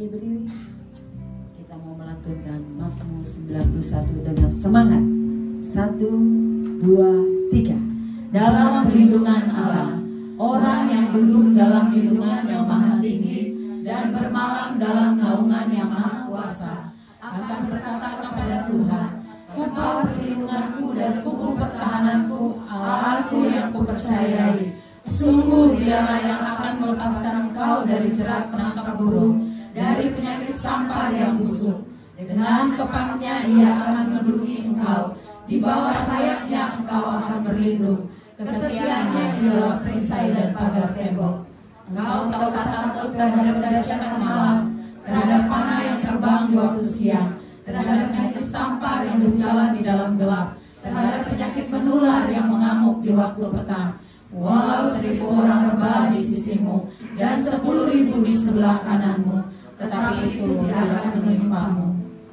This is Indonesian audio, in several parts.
Berdiri, kita mau melantunkan Mazmur 91 dengan semangat. 1, 2, 3. Dalam perlindungan Allah, orang yang duduk dalam lindungan yang maha tinggi dan bermalam dalam naungan yang maha kuasa akan berkata kepada Tuhan, Kupau perlindunganku dan kubu pertahananku, Allahku yang kupercayai. Sungguh dialah yang akan melepaskan engkau dari jerat penangkap burung, dari penyakit sampar yang busuk. Dengan kepangnya ia akan melindungi engkau, di bawah sayapnya engkau akan berlindung. Kesetiaannya ialah perisai dan pagar tembok. Engkau tak usah takut terhadap dahsyatan malam, terhadap panah yang terbang di waktu siang, terhadap penyakit sampar yang berjalan di dalam gelap, terhadap penyakit menular yang mengamuk di waktu petang. Walau 1000 orang rebah di sisimu dan 10.000 di sebelah kananmu, tetapi itu tidak akan menimpamu.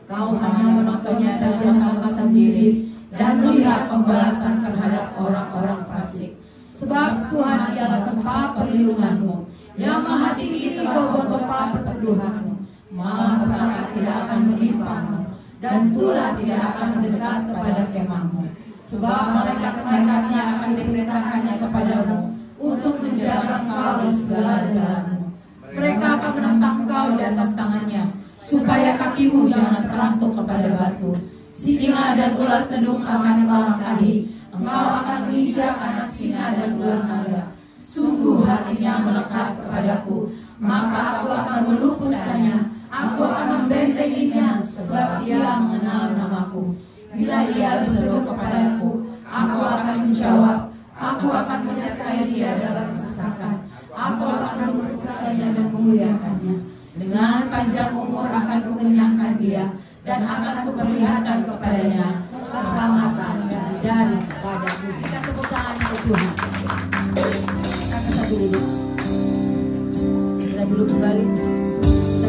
Kau hanya menontonnya dalam mata sendiri dan melihat pembalasan terhadap orang-orang fasik. Sebab Tuhan ialah tempat perlindunganmu, yang maha tinggi itu kau tempat perteduhanmu. Malah petaka tidak akan menimpamu, dan tulah tidak akan mendekat kepada kemahmu. Sebab malaikat-malaikatnya akan diperintahkannya kepadamu untuk menjaga engkau di segala jalanmu. Mereka akan menentang engkau di atas tangannya, supaya kakimu jangan terantuk kepada batu. Singa dan ular tedung akan kau langkahi, engkau akan menginjak anak singa dan ular naga. Sungguh hatinya melekat kepadaku, maka aku akan meluputkannya, aku akan membentenginya, sebab ia mengenal namaku. Bila ia berseru kepadaku, aku akan menjawab, aku akan menyertai dia dalam kesesakan, aku akan meluputkannya dan memuliakannya. Dengan panjang umur akan kukenyangkan dia, dan akan kuperlihatkan kepadanya keselamatan daripadaku. Kita tepuk tangan untuk Tuhan. Kita duduk kembali. Kita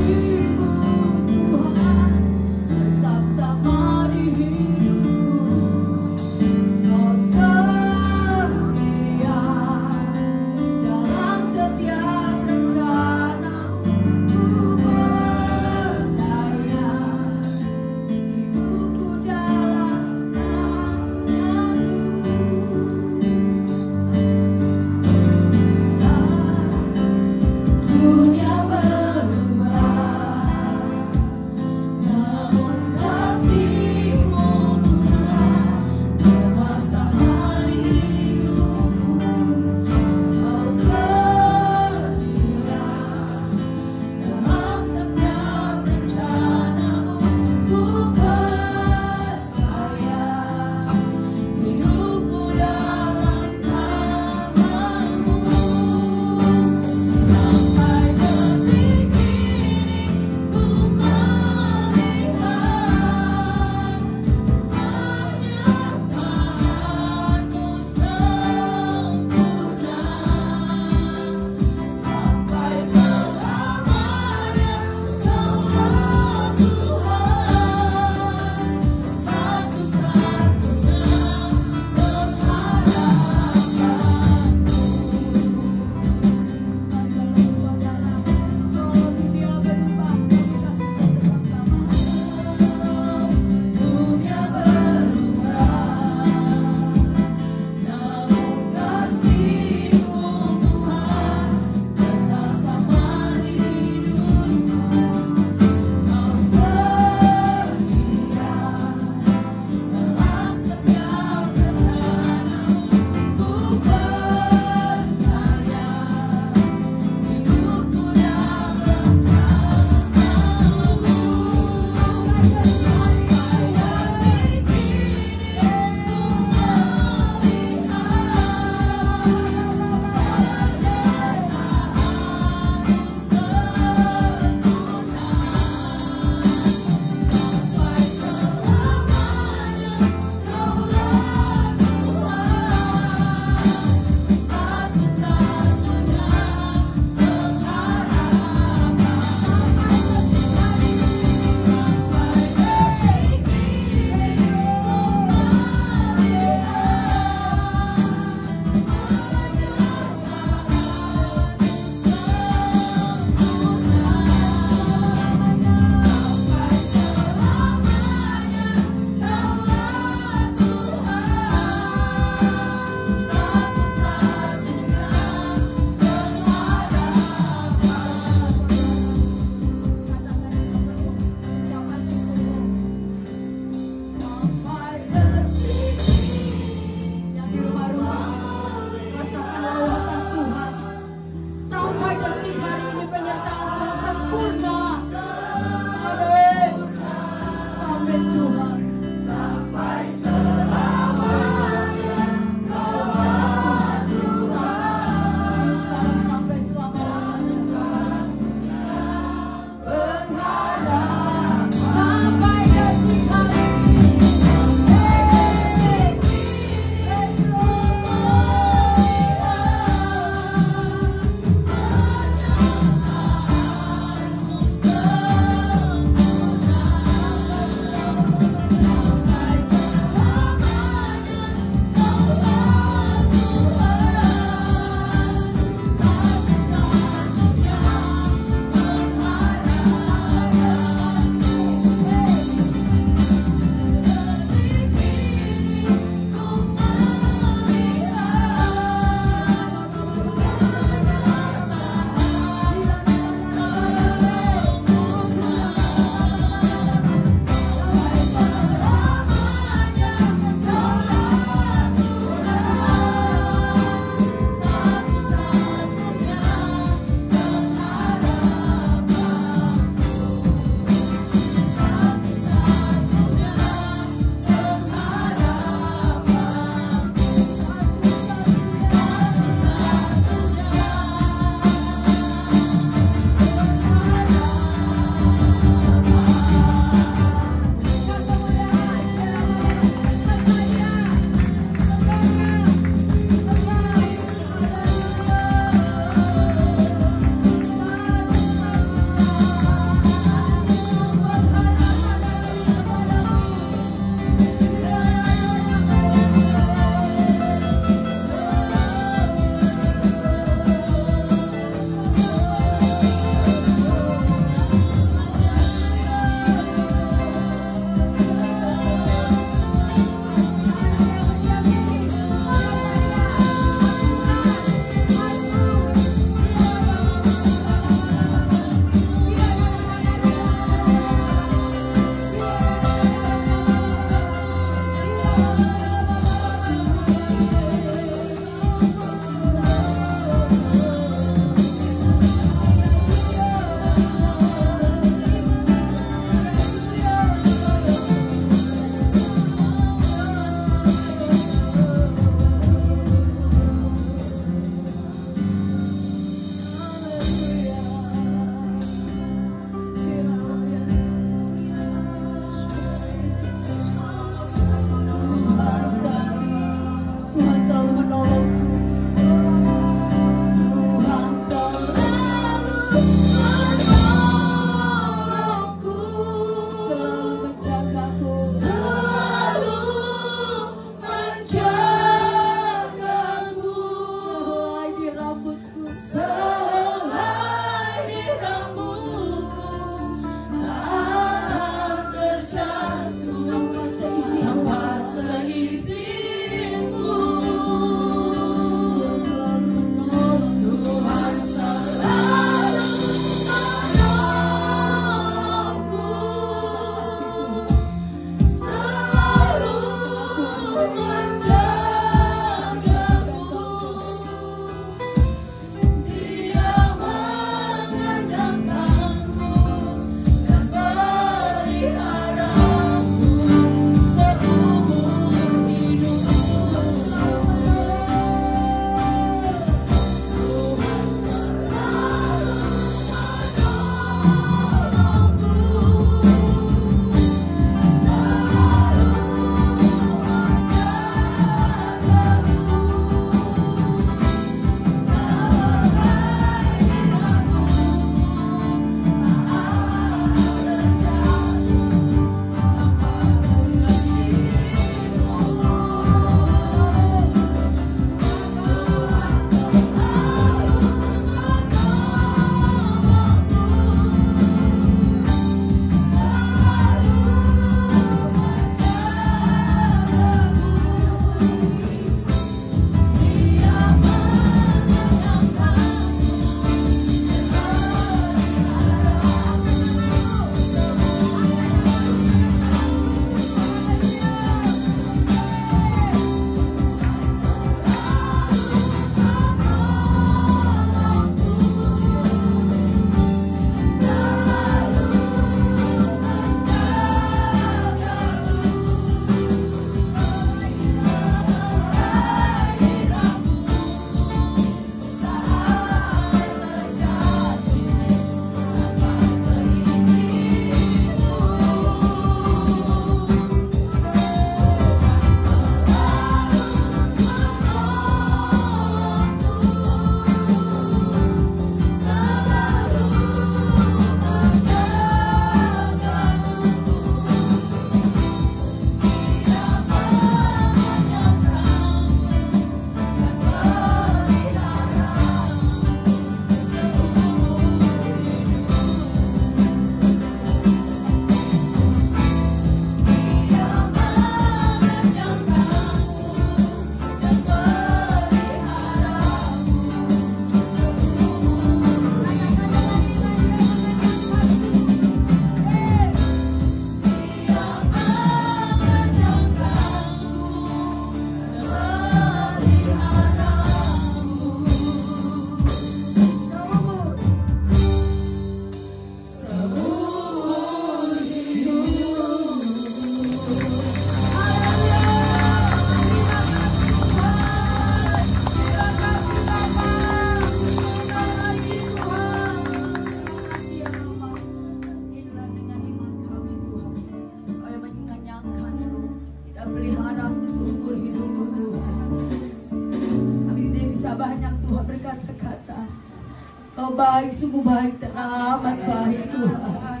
baik, sungguh baik, teramat baik Tuhan.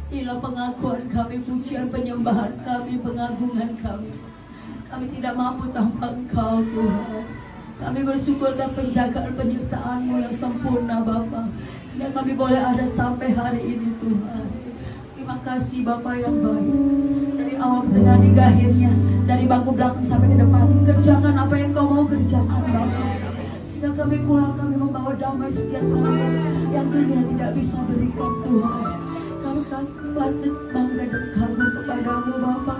Inilah pengakuan kami, pujian penyembahan kami, pengagungan kami. Kami tidak mampu tanpa Engkau Tuhan. Kami bersyukur dan penjagaan penyertaan-Mu yang sempurna Bapa, sehingga kami boleh ada sampai hari ini Tuhan. Terima kasih Bapa yang baik. Dari awal, tengah, hingga akhirnya, dari bangku belakang sampai ke depan, kerjakan apa yang Kau mau kerjakan Bapa. Sehingga kami pulang, kami membawa damai sejahtera yang dunia tidak bisa berikan Tuhan. Kami patut bangga dan kagum kepadamu Bapa.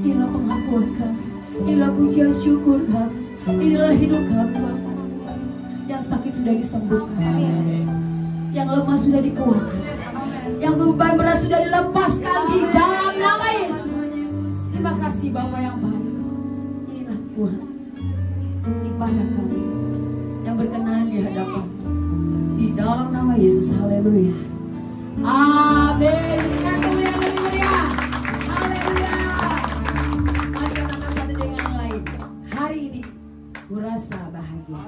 Inilah pengakuan kami, inilah pujian syukur kami, inilah hidup kami Bapa. Yang sakit sudah disembuhkan, yang lemah sudah dikuatkan, yang beban berat sudah dilepaskan di dalam nama Yesus. Terima kasih Bapa yang baik. Inilah Tuhan ibadah kami yang berkenan di hadapan, di dalam nama Yesus. Haleluya. Amin. Haleluya. Haleluya. Mari kita angkat satu dengan yang lain. Hari ini kurasa bahagia.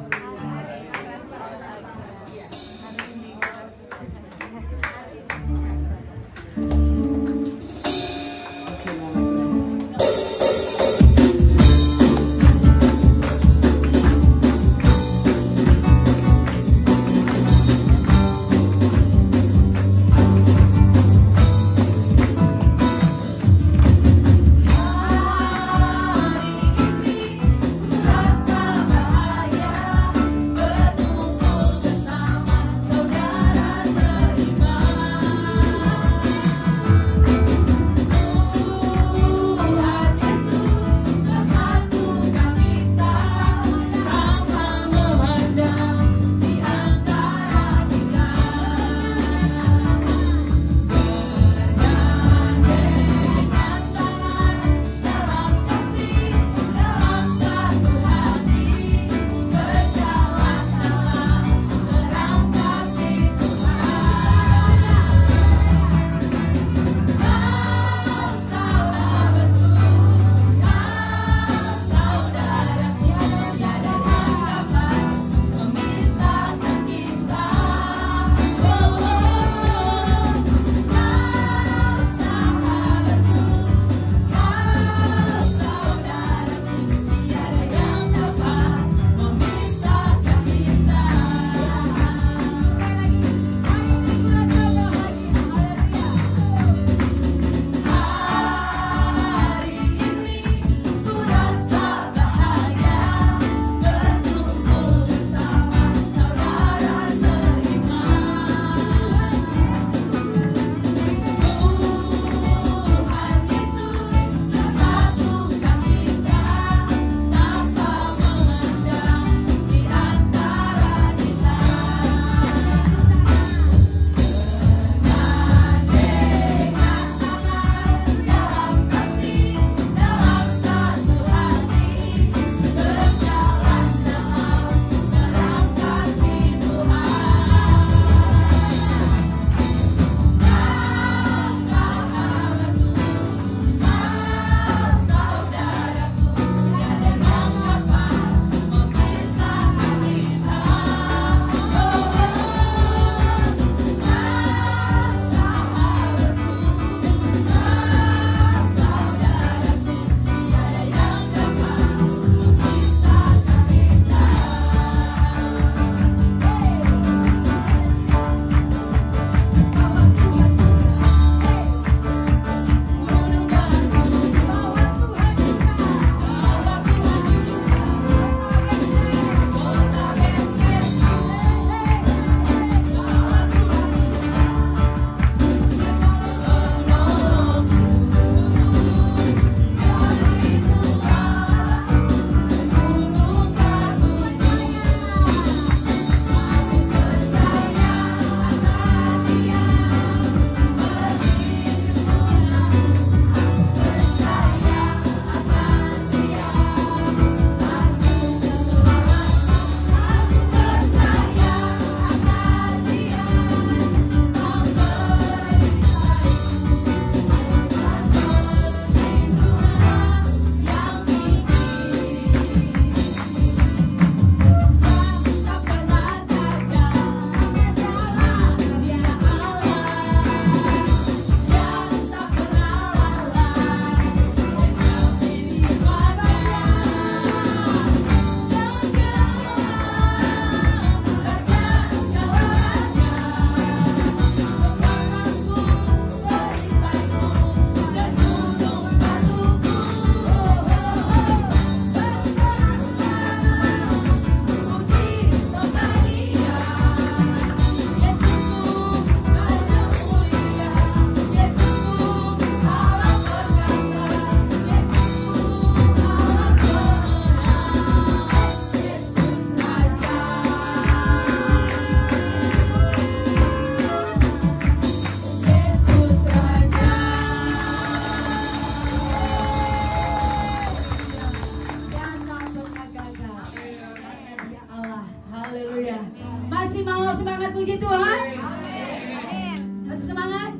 Masih semangat?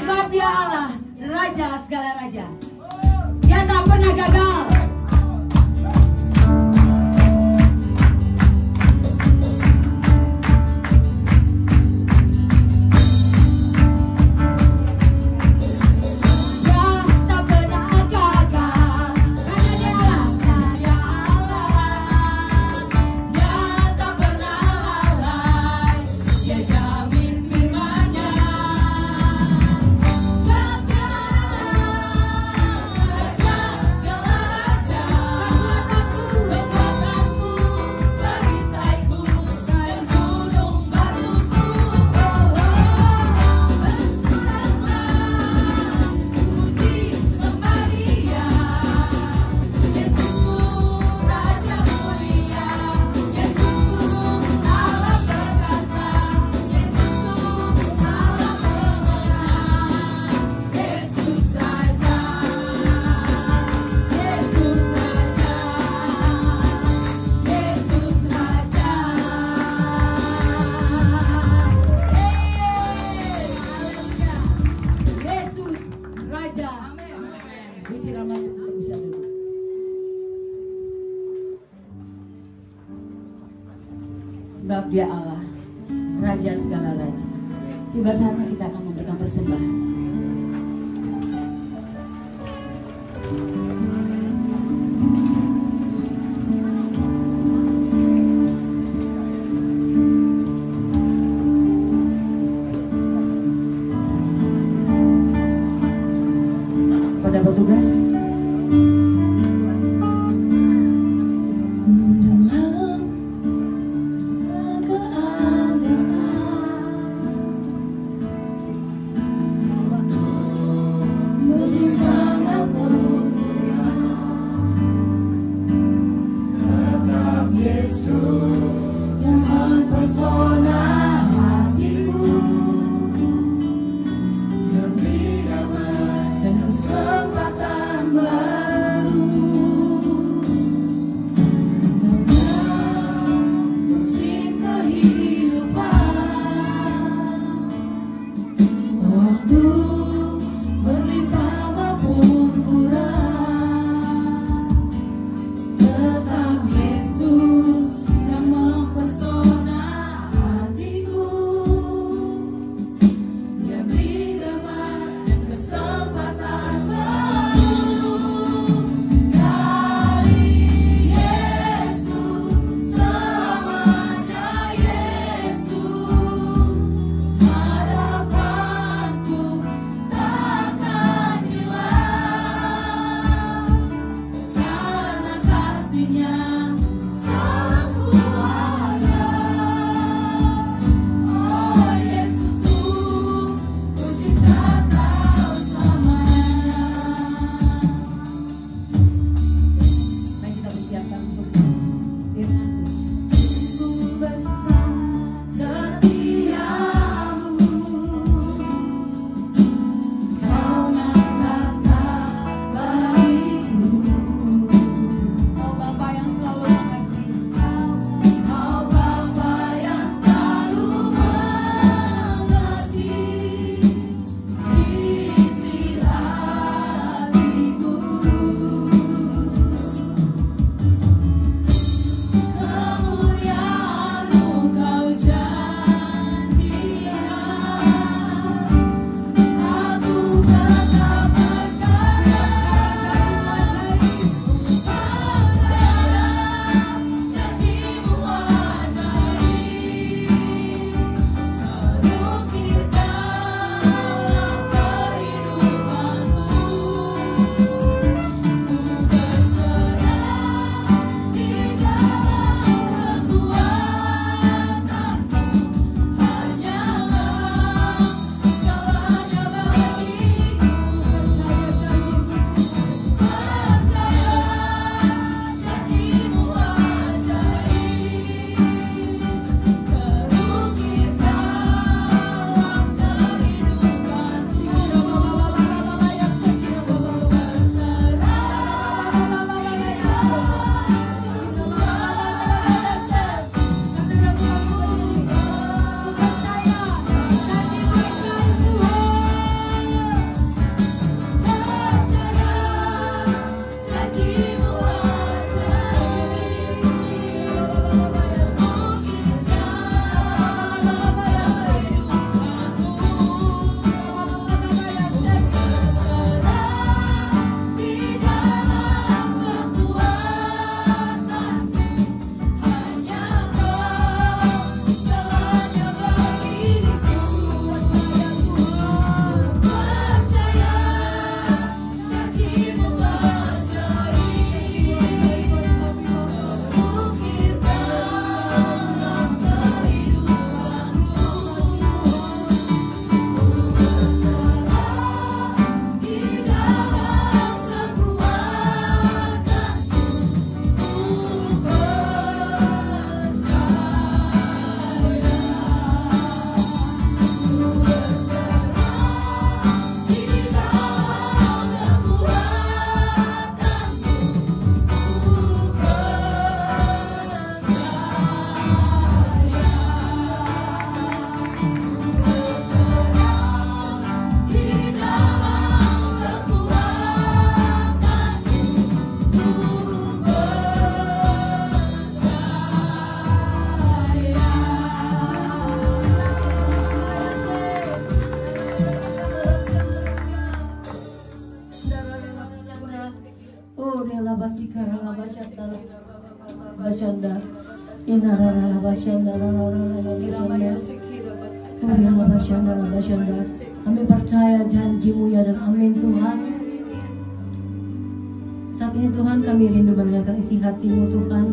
Sebab Dia Allah, Raja segala raja. Dia tak pernah gagal. Sebab Dia Allah, Raja segala raja. Tiba saatnya kita akan memberikan persembahan. Pada petugas, Kami percaya janji-Mu ya dan amin Tuhan. Saat ini Tuhan kami rindu mendengarkan isi hati-Mu Tuhan.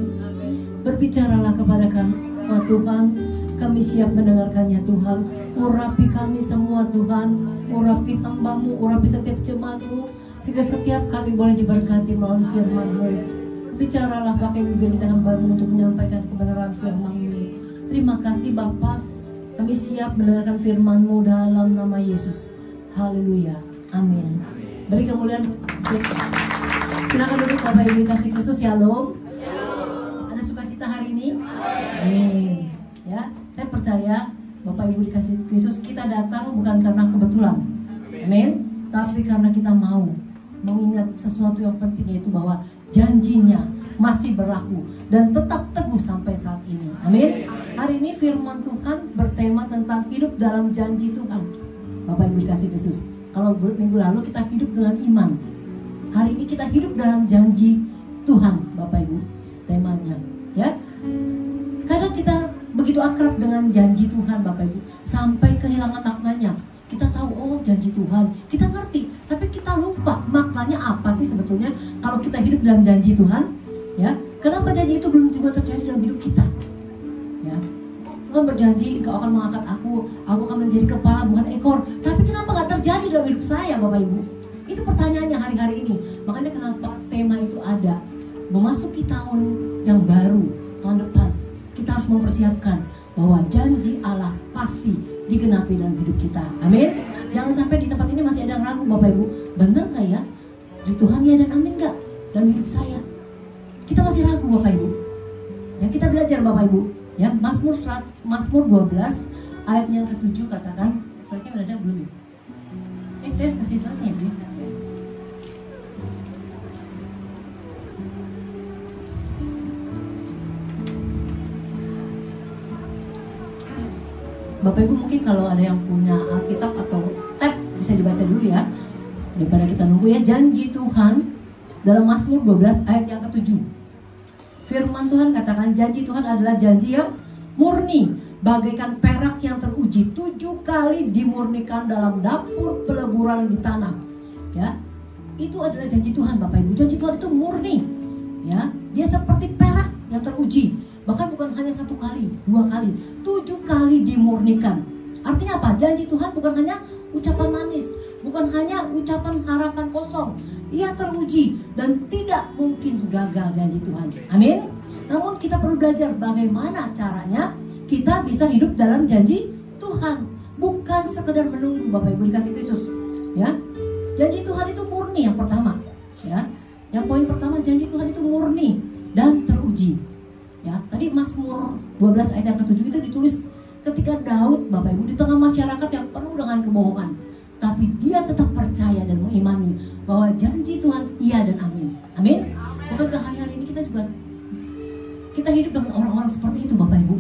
Berbicaralah kepada kami Tuhan. Kami siap mendengarkannya Tuhan. Urapi kami semua Tuhan. Urapi hamba-Mu, urapi setiap jemaat-Mu, sehingga setiap kami boleh diberkati melalui firman-Mu. Bicaralah pakai bibir hamba-Mu untuk menyampaikan kebenaran firman-Mu. Terima kasih Bapa. Kami siap mendengarkan firman-Mu dalam nama Yesus. Haleluya. Amin. Beri kemuliaan. Silakan duduk Bapak Ibu kasih Kristus. Shalom. Ada sukacita hari ini? Amin. Ya, saya percaya Bapak Ibu dikasih Kristus, kita datang bukan karena kebetulan. Amin. Tapi karena kita mau mengingat sesuatu yang penting, yaitu bahwa janjinya masih berlaku dan tetap teguh sampai saat ini. Amin. Hari ini firman Tuhan bertema tentang hidup dalam janji Tuhan. Bapak Ibu dikasih Kristus. Kalau minggu lalu kita hidup dengan iman, hari ini kita hidup dalam janji Tuhan, Bapak Ibu. Temanya, ya. Kadang kita begitu akrab dengan janji Tuhan, Bapak Ibu, sampai kehilangan maknanya. Kita tahu, oh janji Tuhan, kita ngerti, tapi kita lupa maknanya apa sih sebetulnya kalau kita hidup dalam janji Tuhan, ya. Kenapa janji itu belum juga terjadi dalam hidup kita, ya? Tuhan berjanji, Engkau akan mengangkat aku akan menjadi kepala bukan ekor, tapi kenapa nggak terjadi dalam hidup saya, Bapak Ibu? Itu pertanyaannya hari-hari ini. Makanya kenapa tema itu ada. Memasuki tahun yang baru, tahun depan, kita harus mempersiapkan bahwa janji Allah pasti digenapi dalam hidup kita. Amin. Jangan sampai di tempat ini masih ada yang ragu, Bapak Ibu. Benar nggak ya? Di Tuhan ya dan amin nggak dalam hidup saya? Kita masih ragu, Bapak Ibu. Ya, kita belajar, Bapak Ibu. Ya, Mazmur 12 ayat yang ke-7 katakan, slide-nya udah ada belum? Saya kasih slide-nya ya, Bu. Bapak Ibu mungkin kalau ada yang punya Alkitab atau tab bisa dibaca dulu ya, daripada kita nunggu ya. Janji Tuhan dalam Mazmur 12 ayat yang ke-7. Firman Tuhan katakan, janji Tuhan adalah janji yang murni, bagaikan perak yang teruji, 7 kali dimurnikan dalam dapur peleburan di tanah. Ya, itu adalah janji Tuhan, Bapak Ibu. Janji Tuhan itu murni, ya. Dia seperti perak yang teruji. Bahkan bukan hanya 1 kali, 2 kali, 7 kali dimurnikan. Artinya apa? Janji Tuhan bukan hanya ucapan manis, bukan hanya ucapan harapan kosong. Ia teruji dan tidak mungkin gagal janji Tuhan. Amin. Namun kita perlu belajar bagaimana caranya kita bisa hidup dalam janji Tuhan, bukan sekedar menunggu, Bapak Ibu dikasih Kristus. Ya, janji Tuhan itu murni yang pertama. Ya, yang poin pertama, janji Tuhan itu murni dan teruji. Ya, tadi Mazmur 12 ayat yang ke-7 itu ditulis ketika Daud, Bapak Ibu, di tengah masyarakat yang penuh dengan kebohongan, tapi dia tetap percaya dan mengimani bahwa janji Tuhan iya dan amin. Amin. Bukankah hari-hari ini kita hidup dengan orang-orang seperti itu, Bapak Ibu?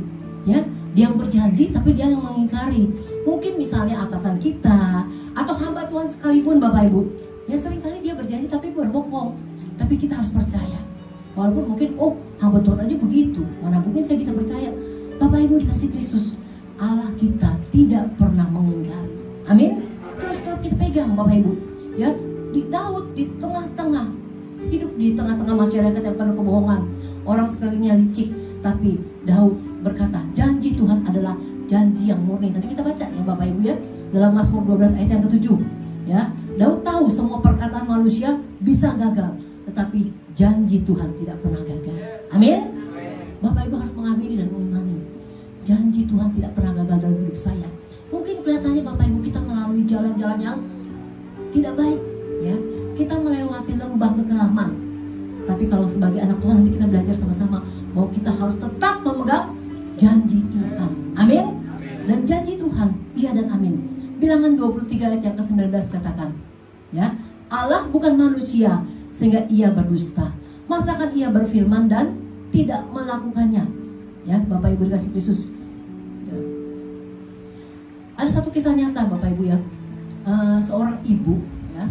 Ya, dia yang berjanji tapi dia yang mengingkari. Mungkin misalnya atasan kita atau hamba Tuhan sekalipun, Bapak Ibu. Ya, seringkali dia berjanji tapi berbohong. Tapi kita harus percaya. Walaupun mungkin, oh hamba Tuhan aja begitu, mana mungkin saya bisa percaya. Bapak Ibu dikasih Kristus, Allah kita tidak pernah mengingkari. Amin. Terus kita pegang, Bapak Ibu. Ya, di Daud di tengah-tengah hidup di tengah-tengah masyarakat yang penuh kebohongan, orang sekelilingnya licik, tapi Daud berkata, janji Tuhan adalah janji yang murni. Tadi kita baca ya, Bapak Ibu ya, dalam Mazmur 12 ayat yang ke-7. Ya, Daud tahu semua perkataan manusia bisa gagal, tetapi janji Tuhan tidak pernah gagal. Amin. Bapak Ibu harus mengamini dan mengimani. Janji Tuhan tidak pernah gagal dalam hidup saya. Mungkin kelihatannya Bapak Ibu kita melalui jalan-jalan yang tidak baik, ya. Kita melewati lembah kekelaman. Tapi kalau sebagai anak Tuhan nanti kita belajar sama-sama bahwa kita harus tetap memegang janji Tuhan. Amin. Dan janji Tuhan iya dan amin. Bilangan 23 ayat yang ke-19 katakan, ya, Allah bukan manusia sehingga ia berdusta. Masakan ia berfirman dan tidak melakukannya. Ya, Bapak Ibu dikasih Kristus. Ya. Ada satu kisah nyata, Bapak Ibu ya. Seorang ibu, ya,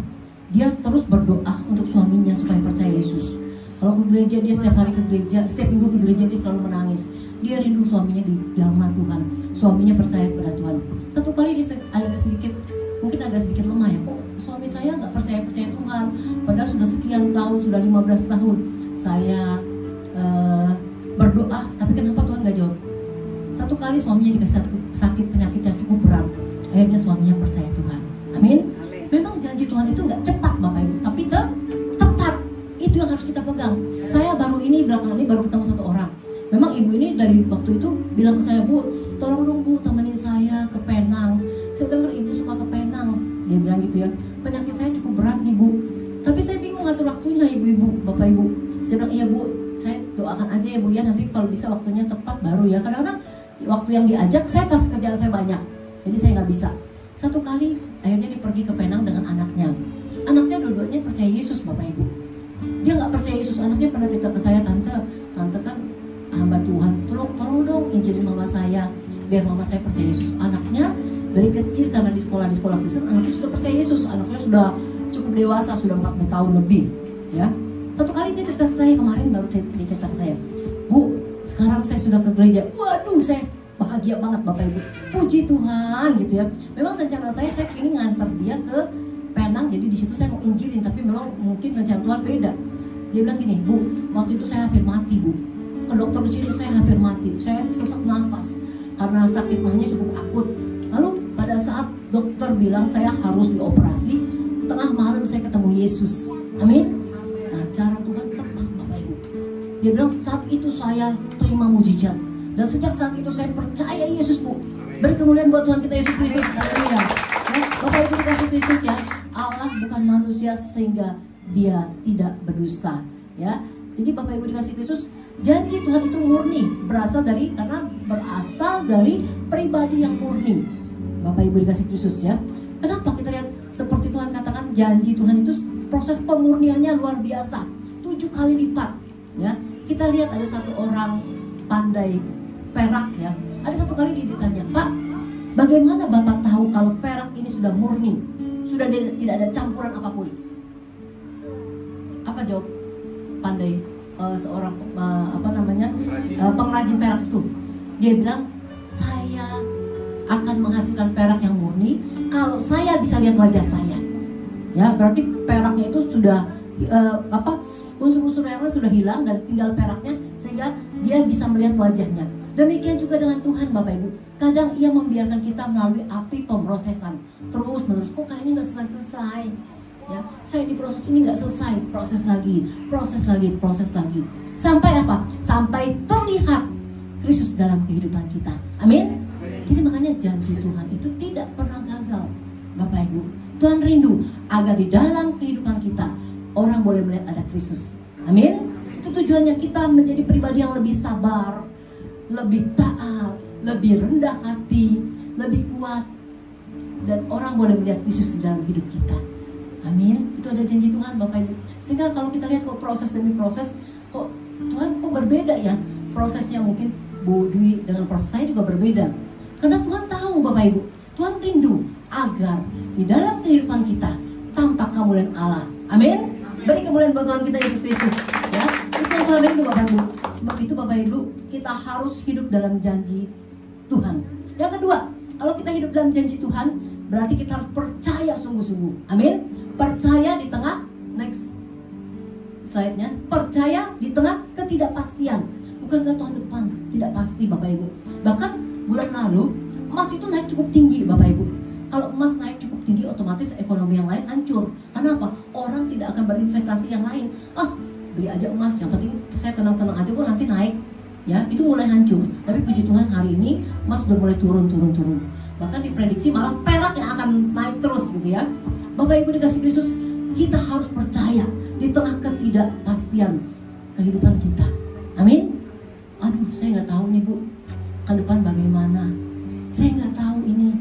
dia terus berdoa untuk suaminya supaya percaya Yesus. Kalau ke gereja dia setiap hari ke gereja, setiap minggu ke gereja dia selalu menangis. dia rindu suaminya di dalam Tuhan, suaminya percaya kepada Tuhan. Satu kali dia mungkin agak sedikit lemah ya, kok suami saya nggak percaya Tuhan, padahal sudah sekian tahun, sudah 15 tahun saya berdoa, tapi kenapa Tuhan nggak jawab? Satu kali suaminya dikasih sakit penyakit yang cukup berat, akhirnya suaminya percaya Tuhan. Amin. Memang janji Tuhan itu nggak cepat Bapak Ibu, tapi tepat. Itu yang harus kita pegang. Saya belakangan ini baru ketemu satu orang. Memang ibu ini dari waktu itu bilang ke saya, Bu, tolong dong Bu, temenin saya ke Penang. Saya dengar ibu suka ke Penang. Dia bilang gitu ya, penyakit saya cukup berat nih Bu, tapi saya bingung ngatur waktunya ibu-ibu, Bapak Ibu. Saya bilang, iya Bu, saya doakan aja ya Bu ya, nanti kalau bisa waktunya tepat baru ya. Kadang-kadang waktu yang diajak saya pas kerjaan saya banyak, jadi saya nggak bisa. Satu kali akhirnya dia pergi ke Penang dengan anaknya. Anaknya dua-duanya percaya Yesus Bapak Ibu. Dia nggak percaya Yesus, anaknya pernah cerita ke saya, tante kan hamba Tuhan, tolong dong injilin mama saya biar mama saya percaya Yesus. Anaknya dari kecil karena di sekolah Kristen, anaknya sudah percaya Yesus, anaknya sudah cukup dewasa, sudah 40 tahun lebih ya. Satu kali dia cerita ke saya, kemarin baru dia cerita ke saya, Bu, sekarang saya sudah ke gereja. Waduh, saya bahagia banget Bapak Ibu, puji Tuhan gitu ya. Memang rencana saya ingin ngantar dia ke Penang, jadi di situ saya mau injilin, tapi memang mungkin rencana Tuhan beda. Dia bilang gini, Bu, waktu itu saya hampir mati Bu, ke dokter di sini saya hampir mati, saya sesak nafas karena sakit mahnya cukup akut. Lalu pada saat dokter bilang saya harus dioperasi, tengah malam saya ketemu Yesus. Amin. Nah, cara Tuhan tepat Bapak Ibu. Dia bilang saat itu saya terima mujizat, dan sejak saat itu saya percaya Yesus Bu. Beri kemuliaan buat Tuhan kita Yesus Kristus. Haleluya. Ya, Bapak Ibu dikasih Kristus ya. Allah bukan manusia sehingga dia tidak berdusta. Ya. Jadi Bapak Ibu dikasih Kristus, janji Tuhan itu murni, berasal dari pribadi yang murni. Bapak Ibu dikasih Kristus ya. Kenapa kita lihat seperti Tuhan katakan janji Tuhan itu proses pemurniannya luar biasa, 7 kali lipat ya. Kita lihat ada satu orang pandai perak ya. Ada satu kali dia ditanya, Pak, bagaimana Bapak tahu kalau perak ini sudah murni, sudah tidak ada campuran apapun? Apa jawab pandai seorang pengrajin perak itu? Dia bilang, saya akan menghasilkan perak yang murni kalau saya bisa lihat wajah saya. Ya, berarti peraknya itu sudah unsur-unsur yang lain sudah hilang dan tinggal peraknya, sehingga dia bisa melihat wajahnya. Demikian juga dengan Tuhan Bapak Ibu. Kadang ia membiarkan kita melalui api pemrosesan terus menerus. Kok kayaknya nggak selesai. Ya, saya di proses ini nggak selesai, proses lagi. Sampai apa? Sampai terlihat Kristus dalam kehidupan kita. Amin. Jadi makanya janji Tuhan itu tidak pernah gagal Bapak Ibu. Tuhan rindu agar di dalam kehidupan kita orang boleh melihat ada Kristus. Amin. Itu tujuannya, kita menjadi pribadi yang lebih sabar, lebih taat, lebih rendah hati, lebih kuat, dan orang boleh melihat Kristus di dalam hidup kita. Amin. Itu ada janji Tuhan Bapak Ibu. Sehingga kalau kita lihat kok proses demi proses, kok Tuhan kok berbeda ya. Prosesnya mungkin Bu Dwi dengan proses saya juga berbeda. Karena Tuhan tahu Bapak Ibu, Tuhan rindu agar di dalam kehidupan kita tampak kemuliaan Allah. Amin. Beri kemuliaan buat Tuhan kita Yesus Kristus ya. Itu yang Tuhan rindu Bapak Ibu. Sebab itu Bapak Ibu, kita harus hidup dalam janji Tuhan. Yang kedua, kalau kita hidup dalam janji Tuhan, berarti kita harus percaya sungguh-sungguh. Amin. Percaya di tengah, next slide-nya, percaya di tengah ketidakpastian. Bukankah tahun depan tidak pasti Bapak Ibu? Bahkan bulan lalu emas itu naik cukup tinggi Bapak Ibu. Kalau emas naik cukup tinggi, otomatis ekonomi yang lain hancur. Karena apa? Orang tidak akan berinvestasi yang lain. Beli aja emas, yang penting saya tenang-tenang aja kok nanti naik. Ya, itu mulai hancur. Tapi puji Tuhan hari ini emas sudah mulai turun. Bahkan diprediksi malah perak yang akan naik terus gitu ya. Bapak Ibu dikasih Kristus, kita harus percaya di tengah ketidakpastian kehidupan kita. Amin. Aduh, saya nggak tahu nih Bu, ke depan bagaimana. Saya nggak tahu ini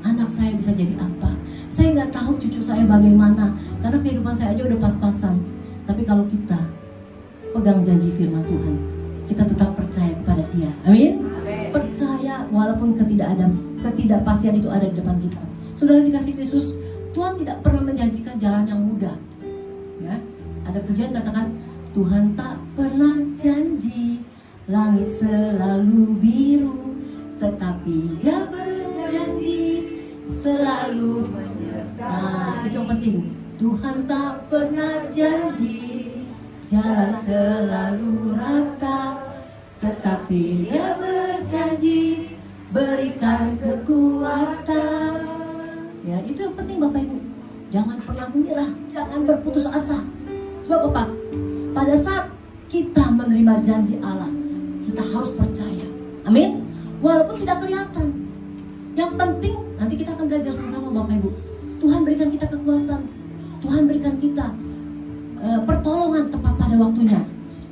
anak saya bisa jadi apa. Saya nggak tahu cucu saya bagaimana. Karena kehidupan saya aja udah pas-pasan. Tapi kalau kita pegang janji firman Tuhan, kita tetap percaya kepada Dia. Amin. Percaya walaupun ketidakpastian itu ada di depan kita. Saudara dikasih Kristus, Tuhan tidak pernah menjanjikan jalan yang mudah. Ya, ada pujian katakan, Tuhan tak pernah janji langit selalu biru, tetapi Dia berjanji selalu menyertai. Itu yang penting. Tuhan tak pernah janji jalan selalu rata, tetapi Dia berjanji berikan kekuatan. Ya, itu yang penting Bapak Ibu. Jangan pernah menyerah, jangan berputus asa. Sebab apa? Pada saat kita menerima janji Allah, kita harus percaya. Amin. Walaupun tidak kelihatan. Yang penting nanti kita akan belajar sama-sama Bapak Ibu. Tuhan berikan kita kekuatan. Tuhan berikan kita pertolongan tepat pada waktunya.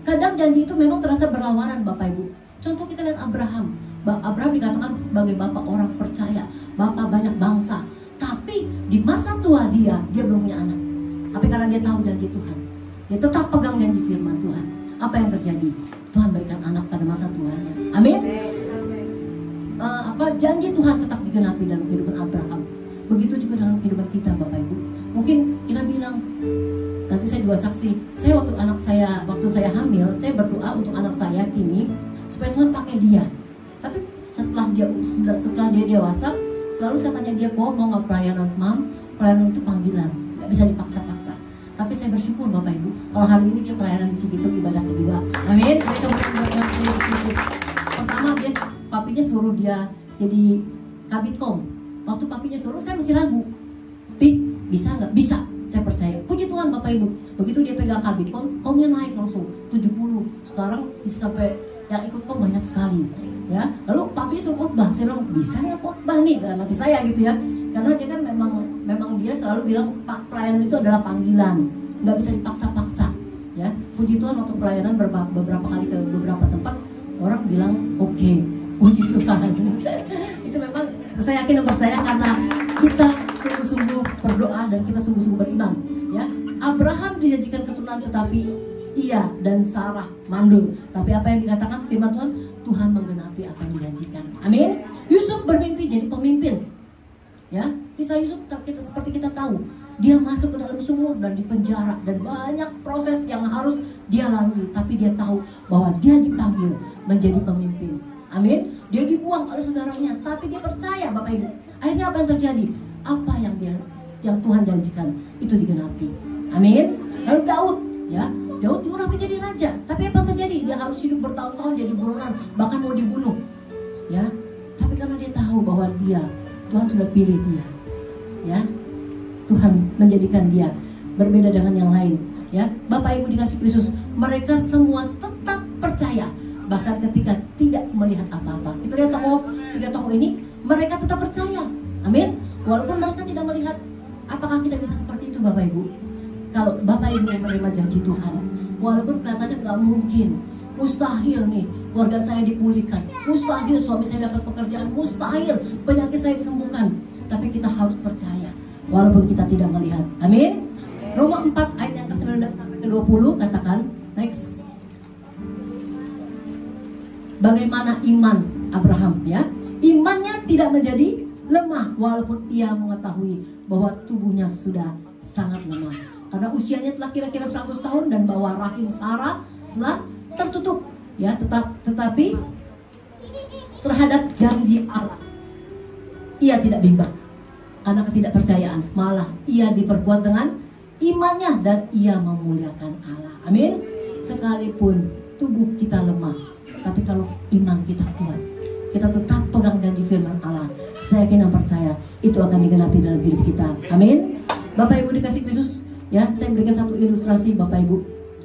Kadang janji itu memang terasa berlawanan Bapak Ibu. Contoh kita lihat Abraham. Abraham dikatakan sebagai bapak orang percaya, bapak banyak bangsa. Tapi di masa tua dia belum punya anak. Tapi karena dia tahu janji Tuhan, dia tetap pegang janji firman Tuhan. Apa yang terjadi? Tuhan berikan anak pada masa tuanya. Amin. Janji Tuhan tetap digenapi dalam kehidupan Abraham. Begitu juga dalam kehidupan kita Bapak Ibu. Mungkin kita bilang, nanti saya juga saksi. Saya waktu saya hamil, saya berdoa untuk anak saya Kimi supaya Tuhan pakai dia. Tapi setelah dia dewasa, selalu saya tanya dia, kok mau nggak pelayanan Mam? Pelayanan itu panggilan, nggak bisa dipaksa-paksa. Tapi saya bersyukur Bapak Ibu, kalau hari ini dia pelayanan di Cibitung ibadah kedua. Amin. Pertama papinya suruh dia jadi kabitkom. Waktu papinya suruh, saya masih ragu. Bisa nggak? Bisa. Saya percaya. Puji Tuhan Bapak Ibu. Begitu dia pegang kabitkom, komnya naik langsung 70. Sekarang bisa sampai yang ikut kom banyak sekali. Ya, lalu papinya suruh khotbah. Saya bilang, bisa nggak khotbah nih dalam hati saya gitu ya. Karena dia kan memang dia selalu bilang pelayanan itu adalah panggilan, nggak bisa dipaksa-paksa. Ya, puji Tuhan waktu pelayanan beberapa kali ke beberapa tempat, orang bilang oke, puji Tuhan. Itu memang saya yakin dan percaya karena kita sungguh-sungguh berdoa dan kita sungguh-sungguh beriman. Ya, Abraham dijanjikan keturunan tetapi ia dan Sarah mandul. Tapi apa yang dikatakan firman Tuhan, Tuhan menggenapi apa yang dijanjikan. Amin. Yusuf bermimpi jadi pemimpin. Ya, kisah Yusuf seperti kita tahu, dia masuk ke dalam sumur dan dipenjara dan banyak proses yang harus dia lalui. Tapi dia tahu bahwa dia dipanggil menjadi pemimpin. Amin. Dia dibuang oleh saudaranya, tapi dia percaya Bapak Ibu. Akhirnya apa yang terjadi? Apa yang Tuhan janjikan itu digenapi. Amin. Lalu Daud, ya, Daud diurapi jadi raja. Tapi apa yang terjadi? Dia harus hidup bertahun-tahun jadi buronan, bahkan mau dibunuh. Ya, tapi karena dia tahu bahwa Tuhan sudah pilih dia. Ya, Tuhan menjadikan dia berbeda dengan yang lain. Ya, Bapak Ibu dikasih Kristus, mereka semua tetap percaya. Bahkan ketika tidak melihat apa-apa. Kita lihat tiga tokoh ini, mereka tetap percaya. Amin. Walaupun mereka tidak melihat, apakah kita bisa seperti itu Bapak Ibu? Kalau Bapak Ibu menerima janji Tuhan, walaupun kelihatannya nggak mungkin, mustahil nih keluarga saya dipulihkan, mustahil suami saya dapat pekerjaan, mustahil penyakit saya disembuhkan. Tapi kita harus percaya, walaupun kita tidak melihat. Amin. Roma 4 ayat yang ke-19 sampai ke-20 katakan, next. Bagaimana iman Abraham, ya? Imannya tidak menjadi lemah walaupun ia mengetahui bahwa tubuhnya sudah sangat lemah. Karena usianya telah kira-kira 100 tahun dan bahwa rahim Sarah telah tertutup, ya, tetapi terhadap janji Allah ia tidak bimbang karena ketidakpercayaan, malah ia diperkuat dengan imannya dan ia memuliakan Allah. Amin. Sekalipun tubuh kita lemah, tapi kalau iman kita kuat, kita tetap pegang janji firman Allah, saya yakin dan percaya itu akan digenapi dalam hidup kita. Amin. Bapak Ibu dikasih Kristus, ya, saya berikan satu ilustrasi Bapak Ibu.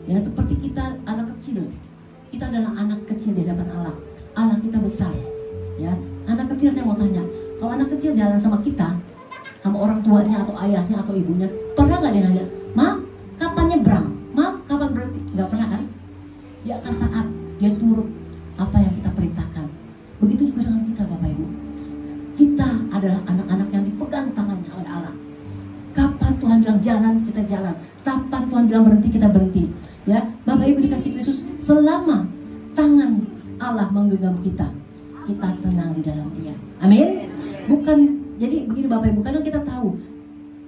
Ya, seperti kita anak kecil. Kita adalah anak kecil di hadapan Allah. Allah kita besar. Ya, anak kecil saya mau tanya, kalau anak kecil jalan sama kita, sama orang tuanya atau ayahnya atau ibunya, pernah nggak dia nanya, "Mam, kapan nyebrang? Mam, kapan berhenti?" Nggak pernah kan? Dia akan taat, dia turut apa yang kita perintahkan. Begitu juga dengan kita Bapak Ibu. Kita adalah anak-anak yang dipegang tangannya oleh Allah. Kapan Tuhan bilang jalan, kita jalan. Kapan Tuhan bilang berhenti, kita berhenti. Ya, Bapak Ibu dikasih Kristus, selama tangan Allah menggenggam kita, kita tenang di dalam Dia. Amin. Bukan, jadi begini Bapak Ibu, kadang kita tahu,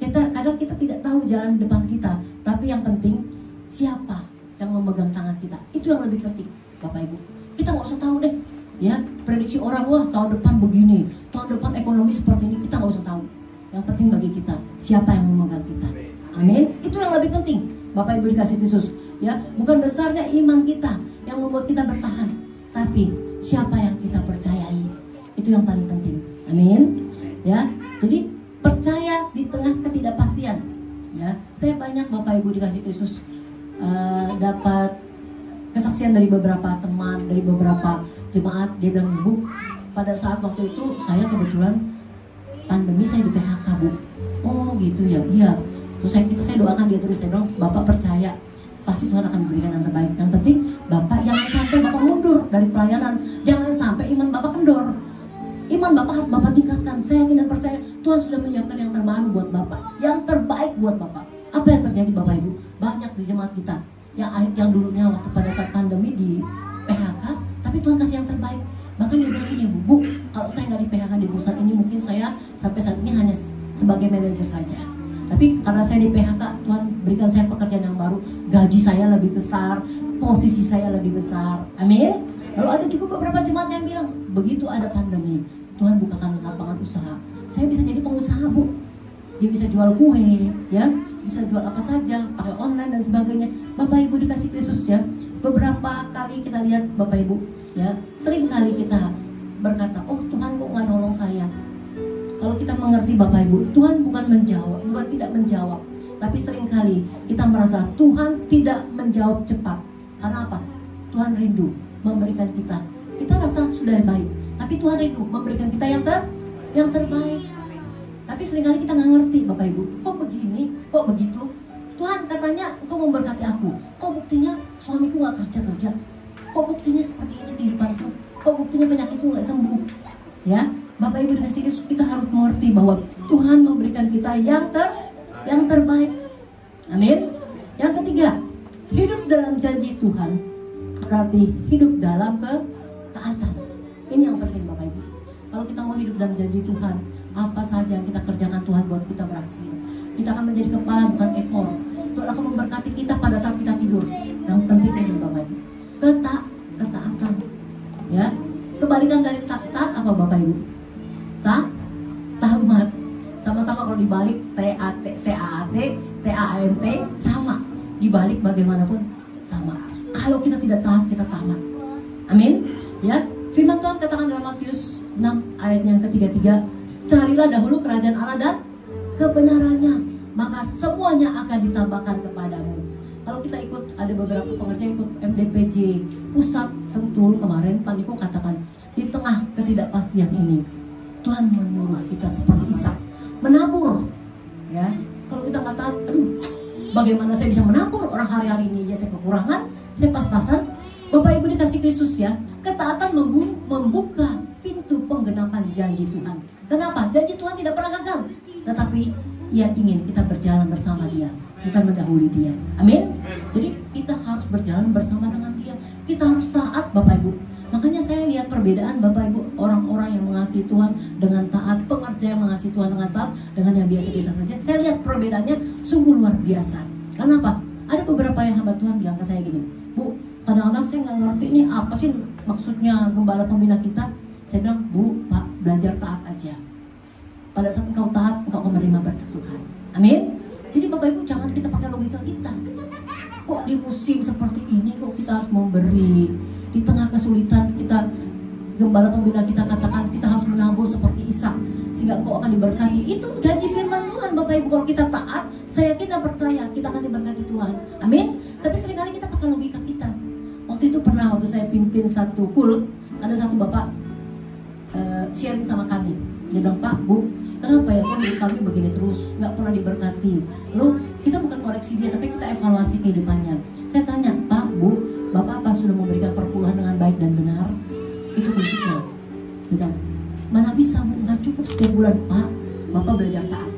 kadang kita tidak tahu jalan depan kita, tapi yang penting siapa yang memegang tangan kita, itu yang lebih penting Bapak Ibu. Kita kita nggak usah tahu deh. Ya, prediksi orang, wah tahun depan begini, tahun depan ekonomi seperti ini, kita nggak usah tahu. Yang penting bagi kita, siapa yang memegang kita. Amin. Itu yang lebih penting, Bapak Ibu dikasih Kristus. Ya, bukan besarnya iman kita yang membuat kita bertahan, tapi siapa yang kita percayai. Itu yang paling penting. Amin. Ya, jadi percaya di tengah ketidakpastian. Ya, saya banyak Bapak Ibu dikasih Kristus dapat kesaksian dari beberapa teman, dari beberapa jemaat. Dia bilang, Bu, pada saat waktu itu saya kebetulan pandemi, saya di PHK, Bu. Oh gitu ya, iya. Terus saya doakan dia terus, saya bilang, Bapak percaya pasti Tuhan akan memberikan yang terbaik. Yang penting Bapak jangan sampai Bapak mundur dari pelayanan, jangan sampai iman Bapak kendor. Iman Bapak harus Bapak tingkatkan. Saya yakin dan percaya Tuhan sudah menyiapkan yang terbaik buat Bapak, yang terbaik buat Bapak. Apa yang terjadi Bapak Ibu? Banyak di jemaat kita yang dulunya waktu pada saat pandemi di PHK, tapi Tuhan kasih yang terbaik. Bahkan dia bilang gini, Bu, kalau saya nggak di PHK di perusahaan ini, mungkin saya sampai saat ini hanya sebagai manajer saja. Tapi karena saya di PHK, Tuhan berikan saya pekerjaan yang baru, gaji saya lebih besar, posisi saya lebih besar. Amin. Lalu ada juga beberapa jemaat yang bilang, begitu ada pandemi, Tuhan bukakan lapangan usaha. Saya bisa jadi pengusaha, Bu. Dia bisa jual kue, ya, bisa jual apa saja, pakai online dan sebagainya. Bapak Ibu dikasih Kristus ya. Beberapa kali kita lihat Bapak Ibu, ya, sering kali kita berkata, oh Tuhan kok nggak nolong saya. Kalau kita mengerti Bapak Ibu, Tuhan bukan tidak menjawab, tapi sering kali kita merasa Tuhan tidak menjawab cepat. Karena apa? Tuhan rindu memberikan kita. Kita rasa sudah baik, tapi Tuhan rindu memberikan kita yang terbaik. Tapi seringkali kita nggak ngerti Bapak Ibu, kok begini, kok begitu. Tuhan katanya Engkau memberkati aku, kok buktinya suamiku nggak kerja, kok buktinya seperti ini kehidupanku, kok buktinya penyakitku nggak sembuh. Ya, Bapak Ibu dikasih Kristus, kita harus mengerti bahwa Tuhan memberikan kita yang terbaik. Amin. Yang ketiga, hidup dalam janji Tuhan berarti hidup dalam ketaatan. Ini yang penting Bapak Ibu. Kalau kita mau hidup dalam janji Tuhan, apa saja yang kita kerjakan Tuhan buat kita berhasil. Kita akan menjadi kepala bukan ekor. Tuhan akan memberkati kita pada saat kita tidur. Yang penting ini Bapak Ibu, ketaatan. Ya, kebalikan dari taat apa Bapak Ibu? Tamat. Sama-sama kalau dibalik TAAT, sama. Dibalik bagaimanapun sama. Kalau kita tidak taat, kita tamat. Amin. Ya, firman Tuhan katakan dalam Matius 6 ayat yang ke-33, carilah dahulu kerajaan Allah dan kebenarannya, maka semuanya akan ditambahkan kepadamu. Kalau kita ikut, ada beberapa pengerja ikut MDPJ Pusat Sentul kemarin, Pak Niko katakan, di tengah ketidakpastian ini, Tuhan menyuruh kita seperti Ishak menabur. Ya, kalau kita nggak tahu, aduh, bagaimana saya bisa menabur? Orang hari-hari ini aja saya kekurangan, saya pas-pasan. Bapak Ibu dikasih Kristus ya, ketaatan membuka pintu penggenapan janji Tuhan. Kenapa? Janji Tuhan tidak pernah gagal, tetapi Ia ingin kita berjalan bersama Dia, bukan mendahului Dia. Amin. Jadi kita harus berjalan bersama dengan Dia. Kita harus taat Bapak Ibu. Makanya saya lihat perbedaan Bapak Ibu, orang-orang yang mengasihi Tuhan dengan taat, pengerja yang mengasihi Tuhan dengan taat, dengan yang biasa-biasa saja. Saya lihat perbedaannya sungguh luar biasa. Kenapa? Ada beberapa yang hamba Tuhan bilang ke saya gini, Bu, kadang-kadang saya nggak ngerti ini apa sih maksudnya gembala pembina kita. Saya bilang, Bu, Pak, belajar taat aja. Pada saat engkau taat, engkau akan menerima berkat Tuhan. Amin. Jadi Bapak Ibu jangan kita pakai logika kita. Kok di musim seperti ini kok kita harus memberi? Di tengah kesulitan kita, gembala pembina kita katakan kita harus menabur seperti Ishak sehingga engkau akan diberkati. Itu janji firman Tuhan Bapak Ibu. Kalau kita taat, saya yakin dan percaya kita akan diberkati Tuhan. Amin. Tapi seringkali kita pakai logika kita. Waktu itu pernah, waktu saya pimpin satu kult, ada satu bapak sharing sama kami. Dia bilang, Pak, Bu, kenapa ya kok hidup kami begini terus, nggak pernah diberkati. Lalu kita bukan koreksi dia, tapi kita evaluasi kehidupannya. Saya tanya, Pak, Bu, Bapak apa sudah memberikan perpuluhan dengan baik dan benar? Itu kuncinya. Sudah. Mana bisa, Bu, nggak cukup setiap bulan, Pak. Bapak belajar taat.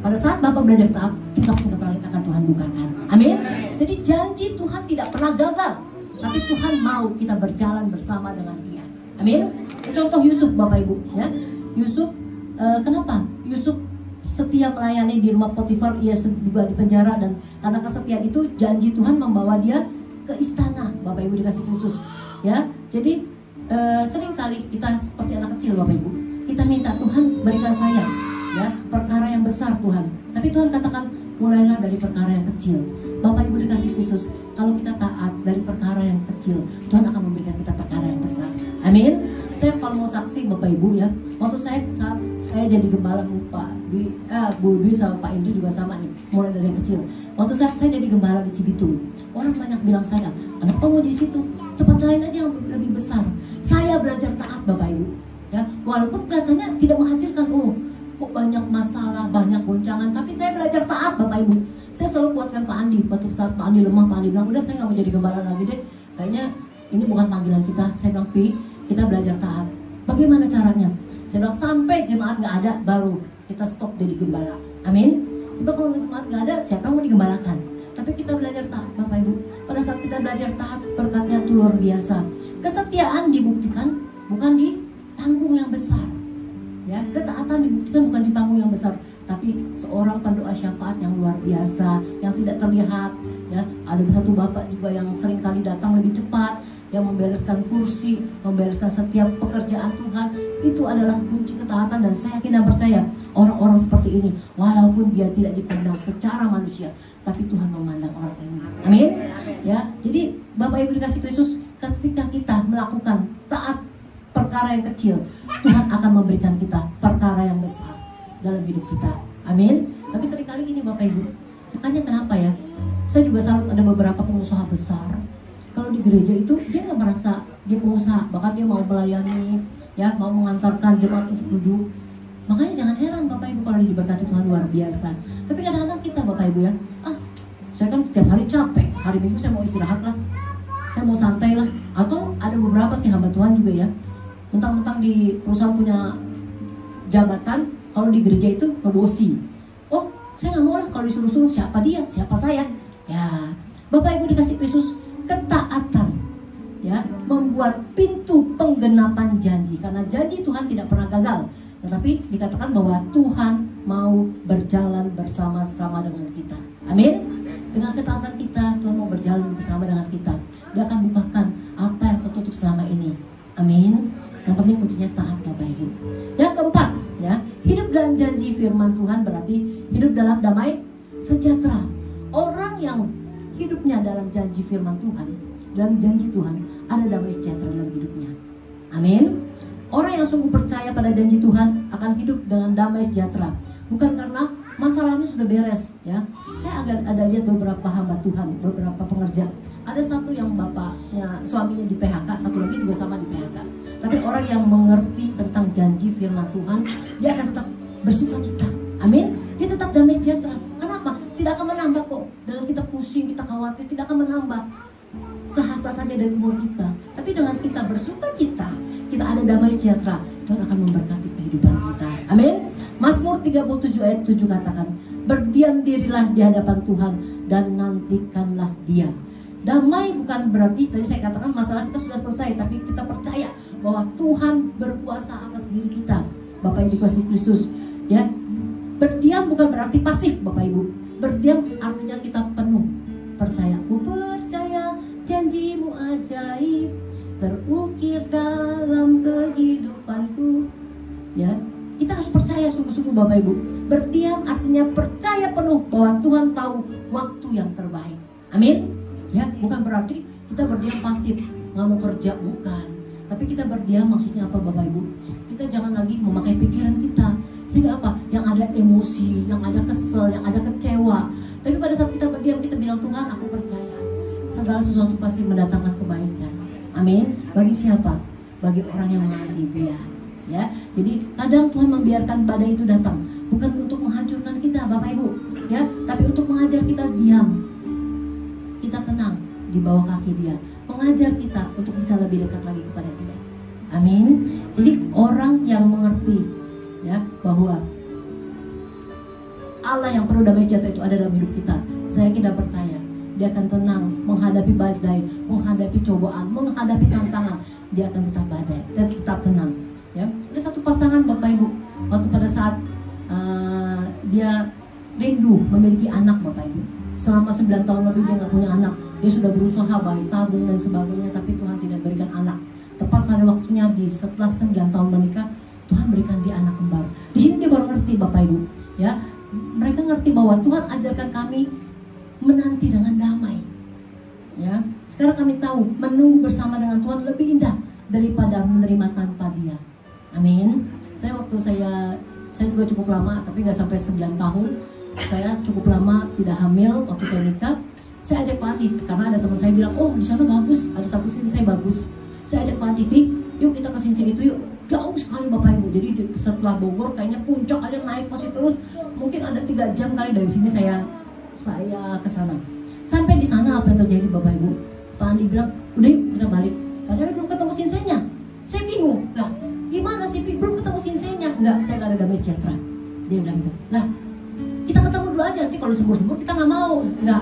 Pada saat Bapak belajar taat, kita akan Tuhan bukakan. Amin. Jadi janji Tuhan tidak pernah gagal, tapi Tuhan mau kita berjalan bersama dengan Dia. Amin. Contoh Yusuf Bapak Ibu, ya. Yusuf, kenapa? Yusuf setia melayani di rumah Potifar, ia juga di penjara, dan karena kesetiaan itu janji Tuhan membawa dia ke istana. Bapak Ibu dikasih Kristus, ya. Jadi seringkali kita seperti anak kecil Bapak Ibu, kita minta Tuhan berikan saya ya perkara yang besar Tuhan, tapi Tuhan katakan mulailah dari perkara yang kecil. Bapak Ibu dikasih Kristus, kalau kita taat dari perkara yang kecil, Tuhan akan memberikan kita perkara yang besar. Amin. Saya kalau mau saksi Bapak Ibu ya, waktu saat saya jadi gembala, Bu Dwi sama Pak Indri juga sama nih, mulai dari kecil. Waktu saat saya jadi gembala di Cibitung, orang banyak bilang saya, kenapa mau di situ? Tempat lain aja yang lebih besar. Saya belajar taat Bapak Ibu, ya walaupun kelihatannya tidak menghasilkan, kok banyak masalah, banyak goncangan, tapi saya belajar taat Bapak Ibu. Saya selalu kuatkan Pak Andi. Waktu saat Pak Andi lemah, Pak Andi bilang, udah saya nggak mau jadi gembala lagi deh, kayaknya ini bukan panggilan kita. Saya bilang, Pi, kita belajar taat. Bagaimana caranya? Saya bilang, sampai jemaat nggak ada, baru kita stop jadi gembala. Amin. Sebab kalau jemaat nggak ada, siapa yang mau digembalakan? Tapi kita belajar taat Bapak Ibu. Pada saat kita belajar taat, berkatnya itu luar biasa. Kesetiaan dibuktikan bukan di panggung yang besar, ya, ketaatan dibuktikan bukan di panggung yang besar, tapi seorang pendoa syafaat yang luar biasa, yang tidak terlihat, ya. Ada satu bapak juga yang sering kali datang lebih cepat, yang membereskan kursi, membereskan setiap pekerjaan Tuhan. Itu adalah kunci ketaatan, dan saya yakin dan percaya orang-orang seperti ini, walaupun dia tidak dipandang secara manusia, tapi Tuhan memandang orang ini. Amin. Ya, jadi Bapak Ibu dikasih Kristus, ketika kita melakukan taat perkara yang kecil, Tuhan akan memberikan kita perkara yang besar dalam hidup kita. Amin. Tapi seringkali gini Bapak Ibu, makanya kenapa ya, saya juga salut ada beberapa pengusaha besar, kalau di gereja itu dia nggak merasa dia pengusaha, bahkan dia mau melayani, ya, mau mengantarkan jemaat untuk duduk. Makanya jangan heran Bapak Ibu kalau diberkati Tuhan luar biasa. Tapi kadang-kadang kita Bapak Ibu ya, saya kan setiap hari capek, hari Minggu saya mau istirahat lah, saya mau santai lah. Atau ada beberapa sih hamba Tuhan juga ya, mentang-mentang di perusahaan punya jabatan, kalau di gereja itu ngebosi. Oh, saya nggak mau lah kalau disuruh-suruh, siapa dia, siapa saya. Ya, Bapak Ibu dikasih Kristus, ketaatan ya membuat pintu penggenapan janji, karena janji Tuhan tidak pernah gagal, tetapi dikatakan bahwa Tuhan mau berjalan bersama-sama dengan kita. Amin. Dengan ketaatan kita, Tuhan mau berjalan bersama dengan kita. Dia akan bukakan apa yang tertutup selama ini. Amin. Yang penting kuncinya taat Bapak Ibu. Yang keempat, ya, hidup dalam janji firman Tuhan berarti hidup dalam damai sejahtera. Orang yang hidupnya dalam janji firman Tuhan, dalam janji Tuhan, ada damai sejahtera dalam hidupnya. Amin. Orang yang sungguh percaya pada janji Tuhan akan hidup dengan damai sejahtera, bukan karena masalahnya sudah beres, ya. Saya ada lihat beberapa hamba Tuhan, beberapa pengerja. Ada satu yang bapaknya, suaminya di PHK, satu lagi juga sama di PHK. Tapi orang yang mengerti tentang janji firman Tuhan, dia akan tetap bersukacita. Amin. Dia tetap damai sejahtera. Kenapa? Tidak akan menambah kok. Dengan kita pusing, kita khawatir, tidak akan menambah. Sehasa saja dari umur kita. Tapi dengan kita bersukacita, kita ada damai sejahtera, Tuhan akan memberkati kehidupan kita. Amin. Mazmur 37 ayat 7 katakan, berdiam dirilah di hadapan Tuhan dan nantikanlah Dia. Damai bukan berarti tadi saya katakan masalah kita sudah selesai, tapi kita percaya bahwa Tuhan berkuasa atas diri kita. Bapak Ibu dikasih Kristus, ya. Berdiam bukan berarti pasif Bapak Ibu. Berdiam artinya kita penuh percaya. Ku percaya janjimu ajaib terukir dalam kehidupanku. Ya, kita harus percaya sungguh-sungguh Bapak Ibu. Berdiam artinya percaya penuh bahwa Tuhan tahu waktu yang terbaik. Amin. Ya, bukan berarti kita berdiam pasif, nggak mau kerja, bukan. Tapi kita berdiam maksudnya apa Bapak Ibu? Kita jangan lagi memakai pikiran kita, sehingga apa? Yang ada emosi, yang ada kesel, yang ada kecewa. Tapi pada saat kita berdiam, kita bilang, Tuhan, aku percaya segala sesuatu pasti mendatangkan kebaikan. Amin. Bagi siapa? Bagi orang yang mengasihi Dia. Ya, jadi kadang Tuhan membiarkan badai itu datang, bukan untuk menghancurkan kita Bapak Ibu, ya, tapi untuk mengajar kita diam. Kita tenang di bawah kaki Dia, mengajar kita untuk bisa lebih dekat lagi kepada Dia. Amin. Jadi orang yang mengerti, ya, bahwa Allah yang penuh damai sejahtera itu ada dalam hidup kita, saya yakin dan percaya dia akan tenang menghadapi badai, menghadapi cobaan, menghadapi tantangan. Dia akan tetap badai dan tetap tenang. Ya, ada satu pasangan Bapak Ibu, waktu pada saat dia rindu memiliki anak Bapak Ibu. Selama 9 tahun lebih dia nggak punya anak. Dia sudah berusaha baik tabung dan sebagainya, tapi Tuhan tidak berikan anak. tepat pada waktunya setelah 9 tahun menikah, Tuhan berikan dia anak kembar. Di sini dia baru ngerti Bapak Ibu, ya. Mereka ngerti bahwa Tuhan ajarkan kami menanti dengan damai. Ya, sekarang kami tahu menunggu bersama dengan Tuhan lebih indah daripada menerima tanpa Dia. Amin. Saya juga cukup lama, tapi nggak sampai 9 tahun. Saya cukup lama tidak hamil waktu saya nikah. Saya ajak Pak Adi, karena ada teman saya bilang, oh di sana bagus, ada satu sinsei bagus. Saya ajak Pak Adi, yuk kita ke sinsei itu yuk. Jauh sekali Bapak Ibu, jadi setelah Bogor kayaknya puncak aja naik masih terus. Mungkin ada 3 jam kali dari sini saya ke sana. Sampai di sana apa yang terjadi Bapak Ibu? Pak Andi bilang, udah yuk kita balik. Padahal belum ketemu sinseinya. Saya bingung, lah gimana sih belum ketemu sinseinya? Enggak, saya nggak ada damai sejahtera. Dia bilang gitu, lah kita ketemu dulu aja, nanti kalau sembur-sembur kita nggak mau. Enggak.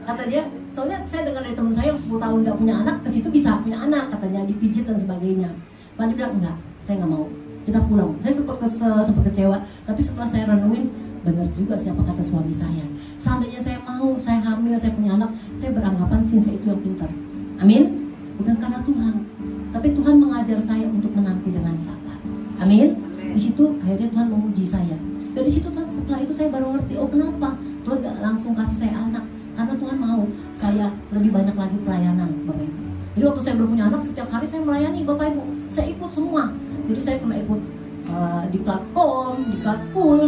Kata dia, soalnya saya dengar dari teman saya yang 10 tahun nggak punya anak, ke situ bisa punya anak, katanya dipijit dan sebagainya. Pak Andi bilang, enggak, saya nggak mau, kita pulang. Saya sempat kecewa, tapi setelah saya renungin, benar juga siapa kata suami saya. Seandainya saya mau, saya hamil, saya punya anak, saya beranggapan sinsei itu yang pintar. Amin. Bukan karena Tuhan, tapi Tuhan mengajar saya untuk menanti dengan sabar. Amin. Di situ akhirnya Tuhan memuji saya. Dari situ Tuhan, setelah itu saya baru ngerti, oh kenapa Tuhan gak langsung kasih saya anak. Karena Tuhan mau saya lebih banyak lagi pelayanan Bapak Ibu. Jadi waktu saya belum punya anak, setiap hari saya melayani Bapak Ibu. Saya ikut semua. Jadi saya pernah ikut di platform, di Klatpool.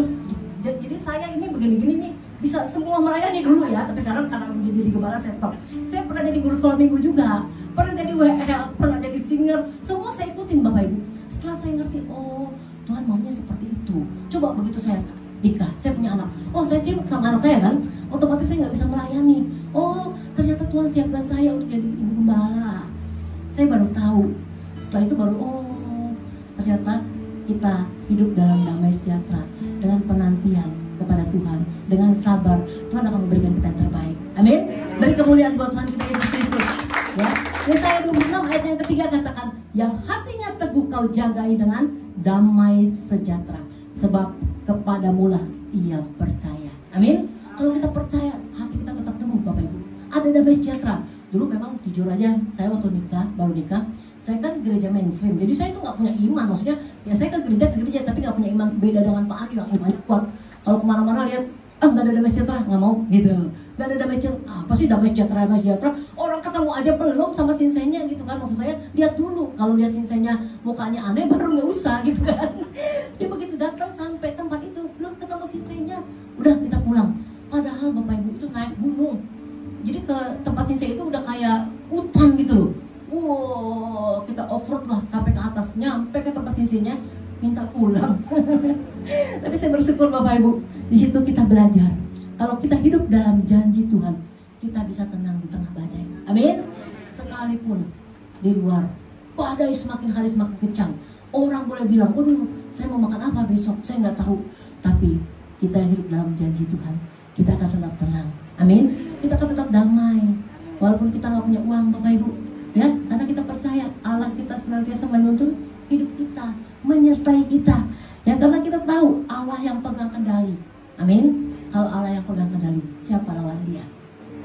Jadi saya ini begini-gini nih, bisa semua melayani dulu ya. Tapi sekarang karena jadi gembala saya stop. Saya pernah jadi guru sekolah minggu juga, pernah jadi WL, pernah jadi singer. Semua saya ikutin Bapak Ibu. Setelah saya ngerti, oh Tuhan maunya seperti itu. Coba begitu saya nikah, saya punya anak. Oh saya sibuk sama anak saya kan, otomatis saya nggak bisa melayani. Oh ternyata Tuhan siapkan saya untuk jadi ibu gembala. Saya baru tahu. Setelah itu baru, oh ternyata kita hidup dalam damai sejahtera dengan penantian kepada Tuhan, dengan sabar. Tuhan akan memberikan kita yang terbaik. Amin. Beri kemuliaan buat Tuhan kita Yesus Kristus. Ya. Yesaya 26 ayat yang ketiga katakan, yang hatinya teguh kau jagai dengan damai sejahtera, sebab kepadamulah ia percaya. Amin. Kalau kita percaya, hati kita tetap teguh Bapak Ibu. Ada damai sejahtera. Dulu memang jujur aja, saya waktu baru nikah, saya kan gereja mainstream. Jadi saya itu nggak punya iman. Maksudnya, ya saya ke gereja tapi nggak punya iman. Beda dengan Pak Andi yang imannya kuat. Kalau kemana-mana lihat, nggak ada damai sejahtera, nggak mau gitu. Nggak ada damai sejahtera. Apa sih damai sejahtera? Orang ketemu aja belum sama sinseinya gitu kan. Maksud saya, lihat dulu. Kalau lihat sinseinya mukanya aneh, baru nggak usah gitu kan. Dia begitu datang sampai tempat itu, belum ketemu sinseinya, udah kita pulang. Padahal Bapak Ibu itu naik gunung. Jadi ke tempat sinsei itu udah kayak hutan gitu loh. Wow, kita off-road lah sampai ke atas, nyampe ke tempat sinseinya, minta pulang. Tapi saya bersyukur Bapak Ibu, di situ kita belajar. Kalau kita hidup dalam janji Tuhan, kita bisa tenang di tengah badai. Amin. Sekalipun di luar badai semakin hari semakin kencang, orang boleh bilang, waduh, saya mau makan apa besok, saya nggak tahu. Tapi kita yang hidup dalam janji Tuhan, kita akan tetap tenang. Amin. Kita akan tetap damai, walaupun kita nggak punya uang Bapak Ibu. Ya, karena kita percaya Allah kita senantiasa menuntun hidup kita, menyertai kita. Ya, karena kita tahu Allah yang pegang kendali. Amin. Kalau Allah yang pegang kendali, siapa lawan Dia?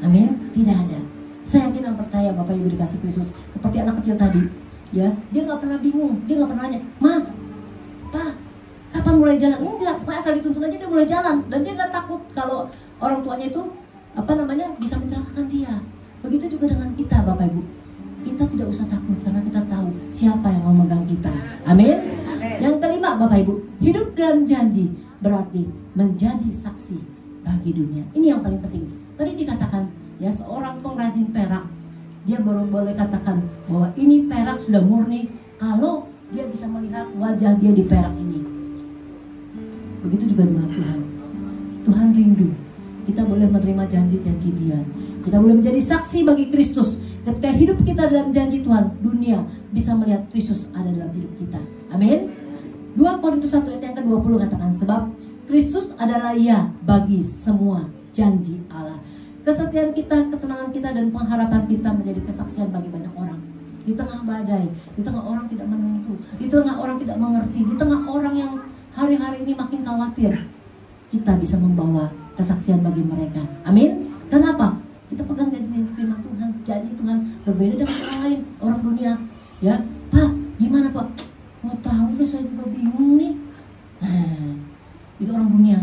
Amin. Tidak ada. Saya yakin dan percaya Bapak Ibu dikasih Kristus. Seperti anak kecil tadi, ya, dia nggak pernah bingung, dia nggak pernah nanya, Ma, Pa, kapan mulai jalan? Enggak, Ma, asal dituntun aja dia mulai jalan. Dan dia nggak takut kalau orang tuanya itu bisa mencelakakan dia. Begitu juga dengan kita Bapak Ibu. Kita tidak usah takut karena kita tahu siapa yang memegang kita. Amin. Amin. Yang kelima Bapak Ibu, hidup dalam janji berarti menjadi saksi bagi dunia. Ini yang paling penting. Tadi dikatakan ya, seorang pengrajin perak, dia baru boleh katakan bahwa ini perak sudah murni kalau dia bisa melihat wajah dia di perak ini. Begitu juga dengan Tuhan. Tuhan rindu kita boleh menerima janji-janji Dia. Kita boleh menjadi saksi bagi Kristus. Ketika hidup kita dalam janji Tuhan, dunia bisa melihat Kristus ada dalam hidup kita. Amin. 2 Korintus 1 ayat yang ke-20 katakan, sebab Kristus adalah ya bagi semua janji Allah. Kesetiaan kita, ketenangan kita, dan pengharapan kita menjadi kesaksian bagi banyak orang. Di tengah badai, di tengah orang tidak menentu, di tengah orang tidak mengerti, di tengah orang yang hari-hari ini makin khawatir, kita bisa membawa kesaksian bagi mereka. Amin. Kenapa? Kita pegang janji firman Tuhan. janji Tuhan berbeda dengan orang lain, orang dunia. Ya, Pak, gimana Pak? Mau tahu deh, saya juga bingung nih. Itu orang dunia.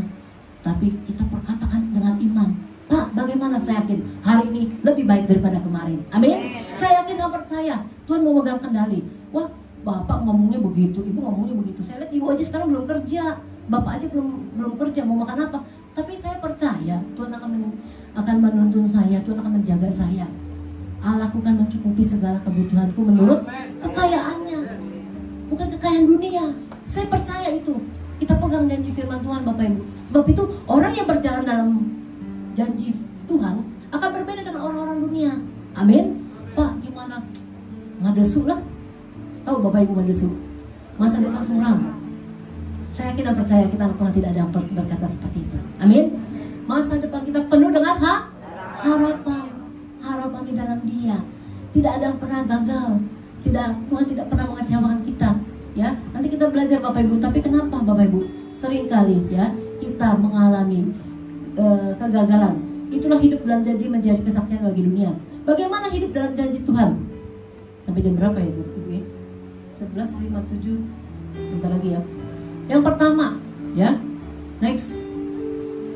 Tapi kita perkatakan dengan iman. Pak, bagaimana? Saya yakin hari ini lebih baik daripada kemarin. Amin. Saya yakin dan percaya Tuhan mau megang kendali. Wah, Bapak ngomongnya begitu, Ibu ngomongnya begitu. Saya lihat Ibu aja sekarang belum kerja, Bapak aja belum kerja, mau makan apa? Tapi saya percaya Tuhan akan menuntun saya, Tuhan akan menjaga saya. Allah akan mencukupi segala kebutuhanku menurut kekayaannya, bukan kekayaan dunia. Saya percaya itu. Kita pegang janji firman Tuhan, Bapak Ibu. Sebab itu orang yang berjalan dalam janji Tuhan akan berbeda dengan orang-orang dunia. Amin. Pak, gimana? Ngadesu lah. Tahu Bapak Ibu ngadesu? Masa depan suram. Saya yakin dan percaya kita anak Tuhan tidak ada yang berkata seperti itu. Amin. Masa depan kita penuh dengan harapan. Harapan di dalam Dia. Tidak ada yang pernah gagal. Tuhan tidak pernah mengecewakan kita. Ya, nanti kita belajar Bapak Ibu. Tapi kenapa Bapak Ibu? Seringkali ya kita mengalami kegagalan. Itulah hidup dalam janji menjadi kesaksian bagi dunia. Bagaimana hidup dalam janji Tuhan? Sampai jam berapa ya Ibu? 11.57. Bentar lagi ya. Yang pertama, ya, next.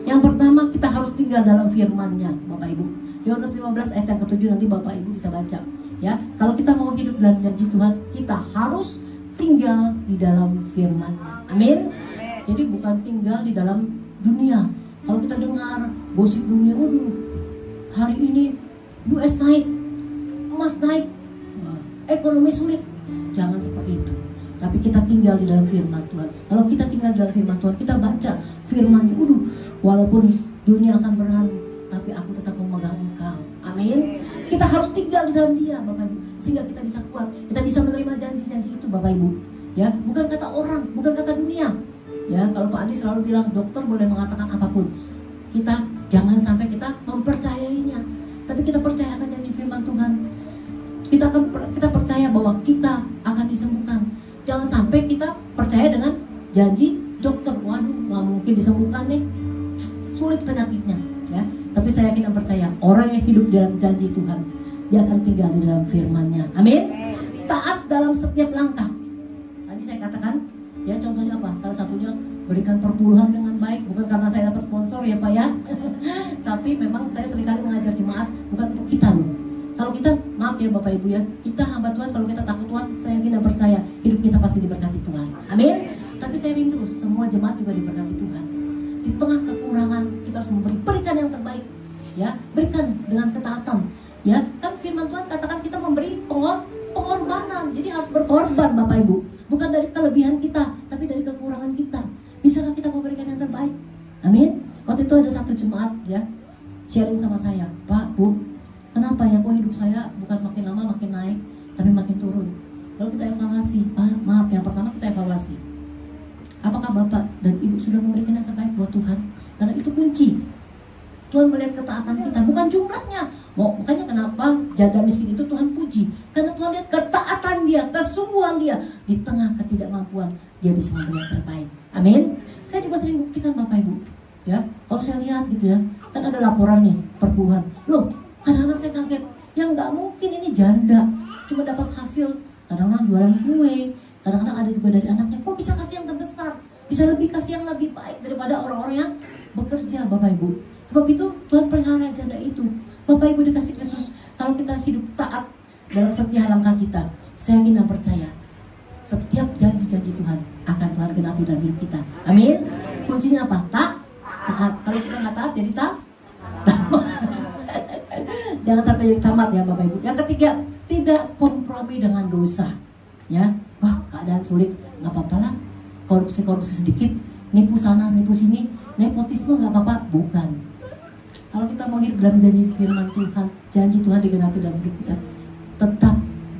Yang pertama kita harus tinggal dalam firman-Nya, Bapak Ibu. Yohanes 15 ayat yang ke-7 nanti Bapak Ibu bisa baca. Ya, kalau kita mau hidup dalam janji Tuhan, kita harus tinggal di dalam firman-Nya. Amin. Jadi bukan tinggal di dalam dunia. Kalau kita dengar gosip dunia, hari ini US naik, emas naik, ekonomi sulit. Jangan seperti itu. Tapi kita tinggal di dalam firman Tuhan. Kalau kita tinggal di dalam firman Tuhan, kita baca firman-Nya, walaupun dunia akan berlalu, tapi aku tetap memegang Engkau. Amin. Kita harus tinggal di dalam Dia, Bapak Ibu, sehingga kita bisa kuat. Kita bisa menerima janji-janji itu, Bapak Ibu. Ya, bukan kata orang, bukan kata dunia. Ya, kalau Pak Adi selalu bilang dokter boleh mengatakan apapun. Kita jangan sampai kita mempercayainya, tapi kita percayakan janji firman Tuhan. Kita percaya bahwa kita akan disembuhkan. Jangan sampai kita percaya dengan janji dokter. Waduh, nggak mungkin disembuhkan nih, sulit penyakitnya. Ya, tapi saya yakin dan percaya orang yang hidup dalam janji Tuhan, dia akan tinggal di dalam firman-Nya. Amin. Taat dalam setiap langkah. Tadi saya katakan, ya contohnya apa? Salah satunya berikan perpuluhan dengan baik. Bukan karena saya dapat sponsor ya Pak ya. Tapi memang saya seringkali mengajar jemaat bukan untuk kita loh. Kalau kita, maaf ya Bapak Ibu ya, kita hamba Tuhan, kalau kita takut Tuhan, saya yakin dan percaya hidup kita pasti diberkati Tuhan. Amin. Tapi saya rindu semua jemaat juga diberkati Tuhan. Di tengah kekurangan kita harus berikan yang terbaik. Ya, berikan dengan ketaatan. Ya, kan firman Tuhan katakan kita memberi pengorbanan. Jadi harus berkorban Bapak Ibu. Bukan dari kelebihan kita, tapi dari kekurangan kita. Bisakah kita memberikan yang terbaik? Amin. Waktu itu ada satu jemaat ya sharing sama saya, Pak, Bu, kenapa ya kok hidup saya bukan makin lama makin naik, tapi makin turun? Lalu kita evaluasi. Maaf, yang pertama kita evaluasi. Apakah Bapak dan Ibu sudah memberikan yang terbaik buat Tuhan? Karena itu kunci. Tuhan melihat ketaatan kita, bukan jumlahnya. Makanya kenapa janda miskin itu Tuhan puji. Karena Tuhan lihat ketaatan dia, kesungguhan dia. Di tengah ketidakmampuan, dia bisa memberi yang terbaik. Amin. Saya juga sering buktikan Bapak Ibu. Ya, kalau saya lihat gitu ya, kan ada laporan nih, perpuluhan. Loh, kadang-kadang saya kaget. Yang nggak mungkin ini janda, cuma dapat hasil. Kadang-kadang jualan kue, kadang-kadang ada juga dari anaknya. Kok bisa kasih yang terbesar? Bisa lebih kasih yang lebih baik daripada orang-orang yang bekerja, Bapak Ibu. Sebab itu Tuhan pelihara janda itu. Bapak Ibu dikasih Kristus, kalau kita hidup taat dalam setiap langkah kita, saya yakin dan percaya setiap janji-janji Tuhan akan Tuhan genapi dalam hidup kita. Amin. Kuncinya apa? Taat. Kalau kita nggak taat, jadi tamat. Jangan sampai jadi tamat ya Bapak Ibu. Yang ketiga, tidak kompromi dengan dosa. Ya, wah keadaan sulit, nggak apa-apa lah. Korupsi sedikit, nipu sana, nipu sini, nepotisme nggak apa-apa. Bukan. Kalau kita mau hidup dalam janji firman Tuhan, janji Tuhan digenapi dalam hidup kita, tetap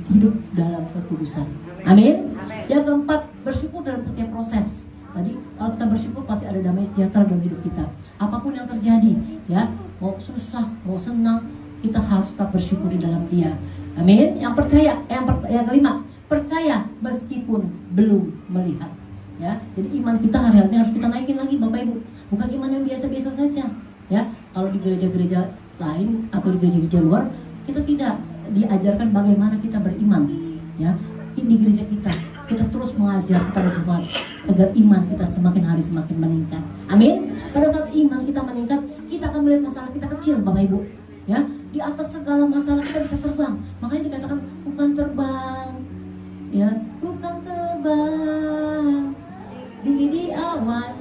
hidup dalam kekudusan. Amin. Yang keempat, bersyukur dalam setiap proses. Tadi kalau kita bersyukur pasti ada damai sejahtera dalam hidup kita. Apapun yang terjadi, ya, mau susah, mau senang, kita harus tetap bersyukur di dalam Dia. Amin. Yang percaya, yang kelima, percaya meskipun belum melihat. Ya, jadi iman kita hari-hari ini harus kita naikin lagi Bapak Ibu. Bukan iman yang biasa-biasa saja. Ya, kalau di gereja-gereja lain atau di gereja-gereja luar kita tidak. mengajarkan bagaimana kita beriman, ya. Di gereja kita terus mengajar kepada jemaat agar iman kita semakin hari semakin meningkat. Amin. Pada saat iman kita meningkat, kita akan melihat masalah kita kecil, Bapak Ibu. Ya, di atas segala masalah kita bisa terbang. Makanya dikatakan bukan terbang, ya, bukan terbang tinggi di awan,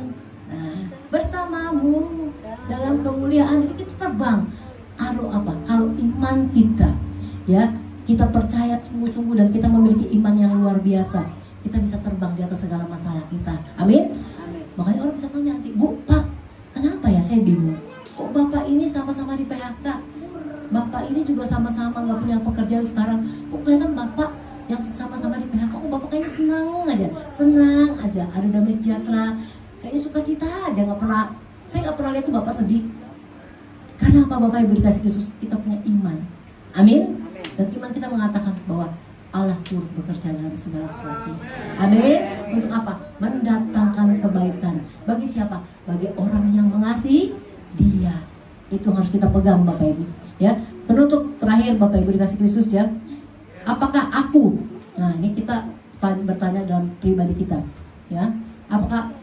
nah, bersamamu dalam kemuliaan. Jadi kita terbang. Kalau apa? Kalau iman kita, ya, kita percaya sungguh-sungguh dan kita memiliki iman yang luar biasa, kita bisa terbang di atas segala masalah kita. Amin. Makanya orang bisa tanya nanti, Bu, Pak, kenapa ya saya bingung? Kok Bapak ini sama-sama di PHK? Bapak ini juga sama-sama nggak punya pekerjaan sekarang. Kok kelihatan Bapak yang sama-sama di PHK, kok Bapak kayaknya senang aja, tenang aja, ada damai sejahtera, kayaknya sukacita aja, saya nggak pernah lihat tuh Bapak sedih. Karena apa, Bapak Ibu dikasih Kristus, kita punya iman. Amin. Dan iman kita mengatakan bahwa Allah turut bekerja dalam segala sesuatu. Amin. Untuk apa? Mendatangkan kebaikan. Bagi siapa? Bagi orang yang mengasihi Dia. Itu harus kita pegang, Bapak Ibu. Ya, penutup terakhir, Bapak Ibu dikasih Kristus, ya. Apakah aku? Nah, ini kita bertanya dalam pribadi kita, ya. Apakah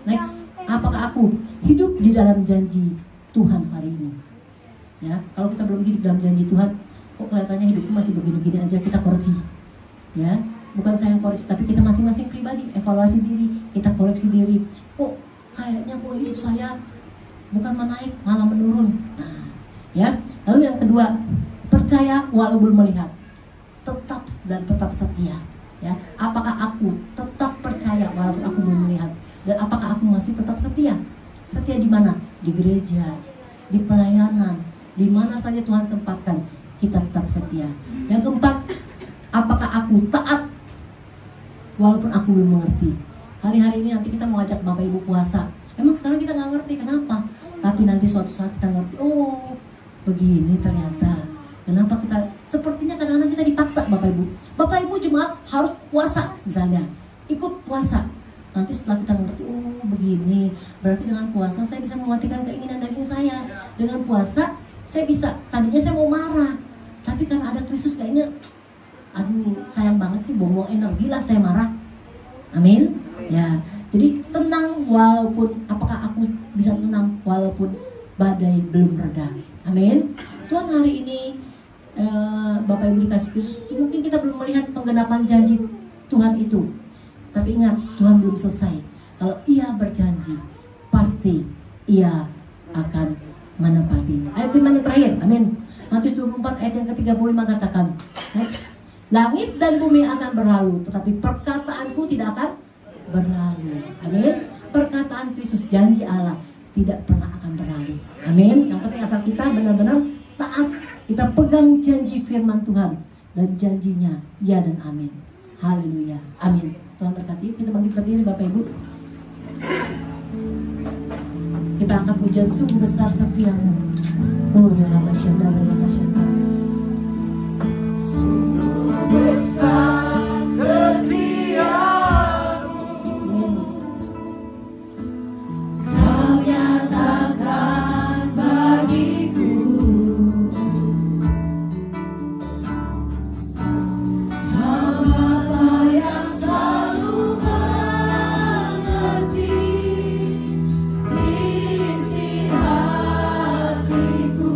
aku hidup di dalam janji Tuhan hari ini? Ya, kalau kita belum hidup dalam janji Tuhan, kok kelihatannya hidupku masih begini-gini aja, kita koreksi. Ya, bukan saya yang koreksi, tapi kita masing-masing pribadi evaluasi diri, kita koreksi diri. Kok kayaknya hidup saya bukan menaik, malah menurun. Nah, ya. Lalu yang kedua, percaya walau belum melihat, tetap setia. Ya, apakah aku tetap percaya walaupun aku belum melihat? Dan apakah aku masih tetap setia? Setia di mana? Di gereja, di pelayanan, di mana saja Tuhan sempatkan, kita tetap setia. Yang keempat, apakah aku taat walaupun aku belum mengerti? Hari-hari ini nanti kita mau ajak Bapak Ibu puasa. Emang sekarang kita nggak ngerti kenapa? Tapi nanti suatu saat kita ngerti, oh begini ternyata. Kenapa kita, sepertinya kadang-kadang kita dipaksa, Bapak Ibu. Bapak Ibu jemaat harus puasa misalnya, ikut puasa. Nanti setelah kita ngerti, oh begini, berarti dengan puasa saya bisa mematikan keinginan daging saya. Dengan puasa saya bisa, tadinya saya mau marah, tapi karena ada Kristus kayaknya, aduh sayang banget sih, buang-buang energi lah saya marah. Amin. Ya, jadi tenang walaupun, apakah aku bisa tenang walaupun badai belum reda. Amin. Tuhan hari ini, Bapak Ibu dikasih Kristus, mungkin kita belum melihat penggenapan janji Tuhan itu, tapi ingat, Tuhan belum selesai. Kalau Ia berjanji, pasti Ia akan menepati. Ayat firman yang terakhir, amin. Matius 24 ayat yang ke-35 katakan, next, langit dan bumi akan berlalu, tetapi perkataanku tidak akan berlalu. Amin. Perkataan Kristus, janji Allah tidak pernah akan berlalu. Amin. Yang penting asal kita benar-benar taat, kita pegang janji firman Tuhan dan janjinya ya dan amin. Haleluya. Amin. Tuhan berkati. Kita bangkit berdiri, Bapak Ibu. Kita angkat pujian, sungguh besar setiamu. Oh, dalam masyarakat, dalam masyarakat. Sungguh besar setiamu. Amin. Kau nyatakan bagiku Bapa yang selalu mengerti isi hatiku.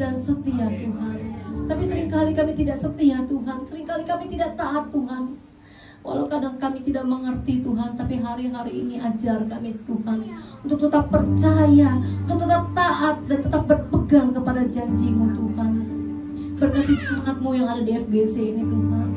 dan setia Tuhan. Tapi seringkali kami tidak setia Tuhan, seringkali kami tidak taat Tuhan. Walau kadang kami tidak mengerti Tuhan, tapi hari-hari ini ajar kami Tuhan untuk tetap percaya, untuk tetap taat dan tetap berpegang kepada janji-Mu Tuhan. Berkati Tuhan-Mu yang ada di FGC ini Tuhan,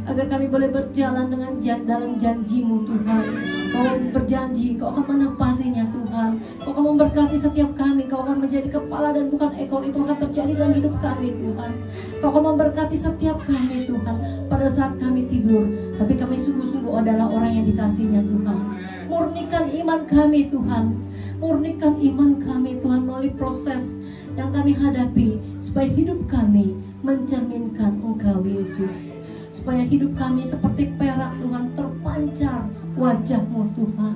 agar kami boleh berjalan dengan dalam janji-Mu Tuhan. Kau berjanji, Kau akan menepatinya Tuhan. Kau akan memberkati setiap kami. Kau akan menjadi kepala dan bukan ekor. Itu akan terjadi dalam hidup kami Tuhan. Kau akan memberkati setiap kami Tuhan. Pada saat kami tidur, tapi kami sungguh-sungguh adalah orang yang dikasihinya Tuhan. Murnikan iman kami Tuhan. Murnikan iman kami Tuhan melalui proses yang kami hadapi, supaya hidup kami mencerminkan Engkau Yesus. Supaya hidup kami seperti perak Tuhan, terpancar wajah-Mu Tuhan.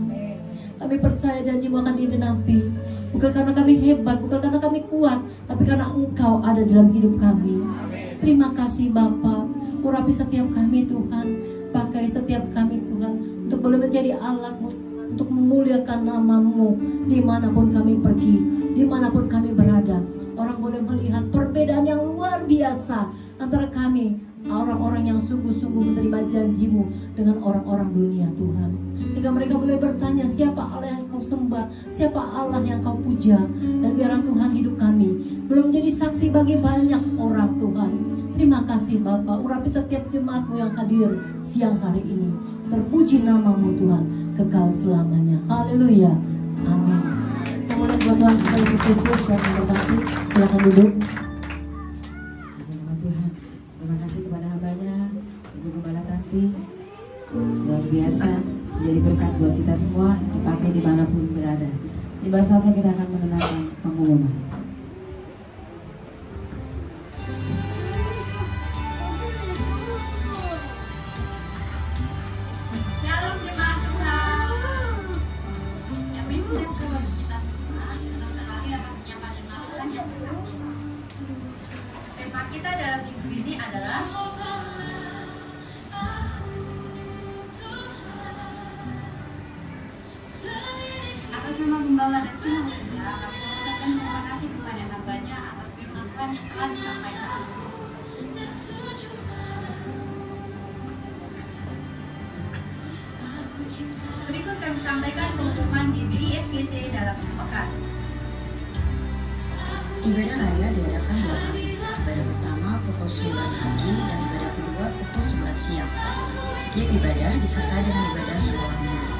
Kami percaya janji-Mu akan digenapi, bukan karena kami hebat, bukan karena kami kuat, tapi karena Engkau ada dalam hidup kami. Terima kasih Bapa, urapi setiap kami Tuhan, pakai setiap kami Tuhan, untuk boleh menjadi alat-Mu, untuk memuliakan nama-Mu dimanapun kami pergi, dimanapun kami berada. Orang boleh melihat perbedaan yang luar biasa antara kami, orang-orang yang sungguh-sungguh menerima janji-Mu, dengan orang-orang dunia Tuhan. Sehingga mereka boleh bertanya, siapa Allah yang Kau sembah, siapa Allah yang Kau puja. Dan biarlah Tuhan hidup kami belum menjadi saksi bagi banyak orang Tuhan. Terima kasih Bapa, urapi setiap jemaat-Mu yang hadir siang hari ini. Terpuji nama-Mu Tuhan, kekal selamanya. Haleluya, amin. Kemudian buat Tuhan kita Yesus Kristus, Tuhan memberkati. Silakan duduk. Terima kasih kepada hambanya, Ibu Gembala Tanti. Luar biasa, menjadi berkat buat kita semua, dipakai dimanapun berada. Tiba saatnya kita akan mengenalkan pengumuman. Shalom jemaat Tuhan. Yang bisa kepada kita semua, sebentar lagi akan menyapa jemaat Tuhan yang baru. Tema kita dalam minggu ini adalah atas nama Gembala dan Tim Muda, kami mengucapkan terima kasih kepada hambanya atas firman Tuhan yang telah disampaikan. Berikut kami sampaikan pengumuman di BIFGC dalam sepekan. Ibadah raya diadakan 2 kali. Ibadah pertama pukul 9 pagi dan ibadah kedua pukul 11 siang. Setiap ibadah disertai dengan ibadah sekolah minggu.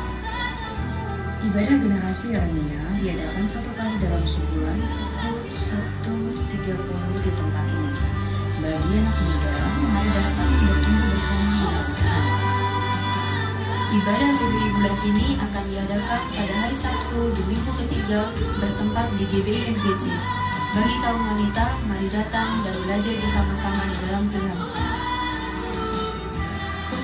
Ibadah generasi Yeremia diadakan 1 kali dalam sebulan pukul 1.30 di tempat ini. Bagi anak muda, mari datang bertumbuh bersama dengan Tuhan. Ibadah PBI bulan ini akan diadakan pada hari Sabtu di minggu ketiga bertempat di GBI FGC. Bagi kaum wanita, mari datang dan belajar bersama-sama di dalam Tuhan.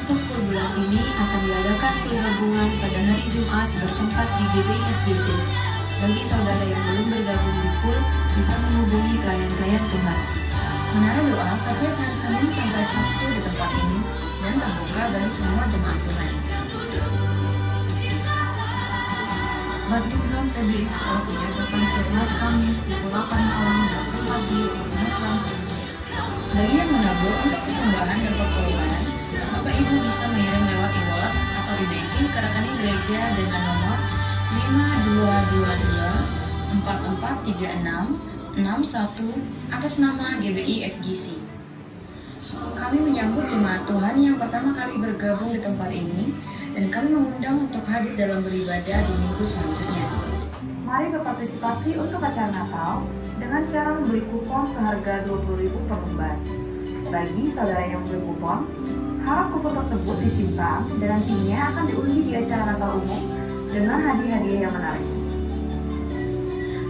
Untuk kul bulan ini akan diadakan kul gabungan pada hari Jumat bertempat di GBI FGC. Bagi saudara yang belum bergabung di kul, bisa menghubungi pelayan-pelayan Tuhan. Menara doa setiap hari Senin sampai Sabtu di tempat ini dan terbuka bagi semua jemaat Tuhan. Badminton PBI Sekolah diadakan setiap Kamis pukul 8 malam dan tempat di Rumah. Bagi yang menabur untuk persembahan dan perpuluhan, Bapak Ibu bisa mengirim lewat e-wallet atau di banking ke rekening gereja dengan nomor 5222 4436 61 atas nama GBI FGC. Kami menyambut jemaat Tuhan yang pertama kali bergabung di tempat ini dan kami mengundang untuk hadir dalam beribadah di minggu selanjutnya. Mari berpartisipasi untuk acara Natal dengan cara membeli kupon seharga 20.000 per lembar. Bagi saudara yang membeli kupon, harap kupon tersebut disimpan dan nantinya akan diundi di acara Natal umum dengan hadiah-hadiah yang menarik.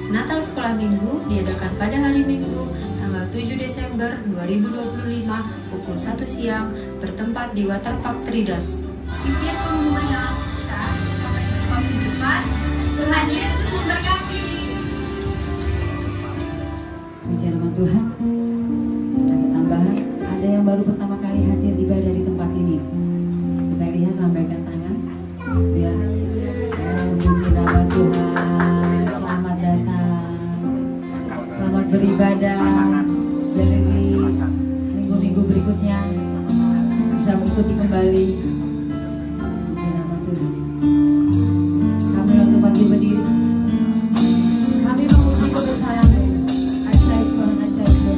Natal Sekolah Minggu diadakan pada hari Minggu, tanggal 7 Desember 2025 pukul 1 siang bertempat di Waterpark Tridas. Demikian pengumuman dalam sekitar. Sampai jumpa minggu depan. Tuhan Yesus memberkati. Puji nama Tuhan. Ada tambahan, ada yang baru pertama kali hadir ibadah di tempat ini. Kita lihat, lambaikan tangan. Ya. Puji nama Tuhan. Selamat datang. Selamat beribadah. ikuti kembali. Puji nama Tuhan. Kami untuk bagi berdiri. Kami memuji kebesaran-Mu. Ajaib Tuhan, ajaib Tuhan.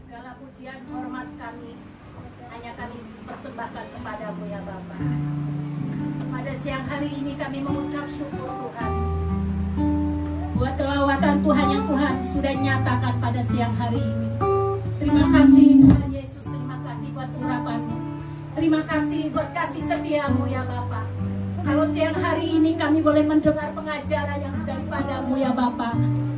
Segala pujian hormat kami hanya kami persembahkan kepadamu ya Bapa. Pada siang hari ini kami mengucap syukur Tuhan buat kelawatan Tuhan yang Tuhan sudah nyatakan pada siang hari ini. Terima kasih Tuhan Yesus, terima kasih buat urapan-Mu. Terima kasih buat kasih setia-Mu ya Bapa. Kalau siang hari ini kami boleh mendengar pengajaran yang daripada-Mu ya Bapa,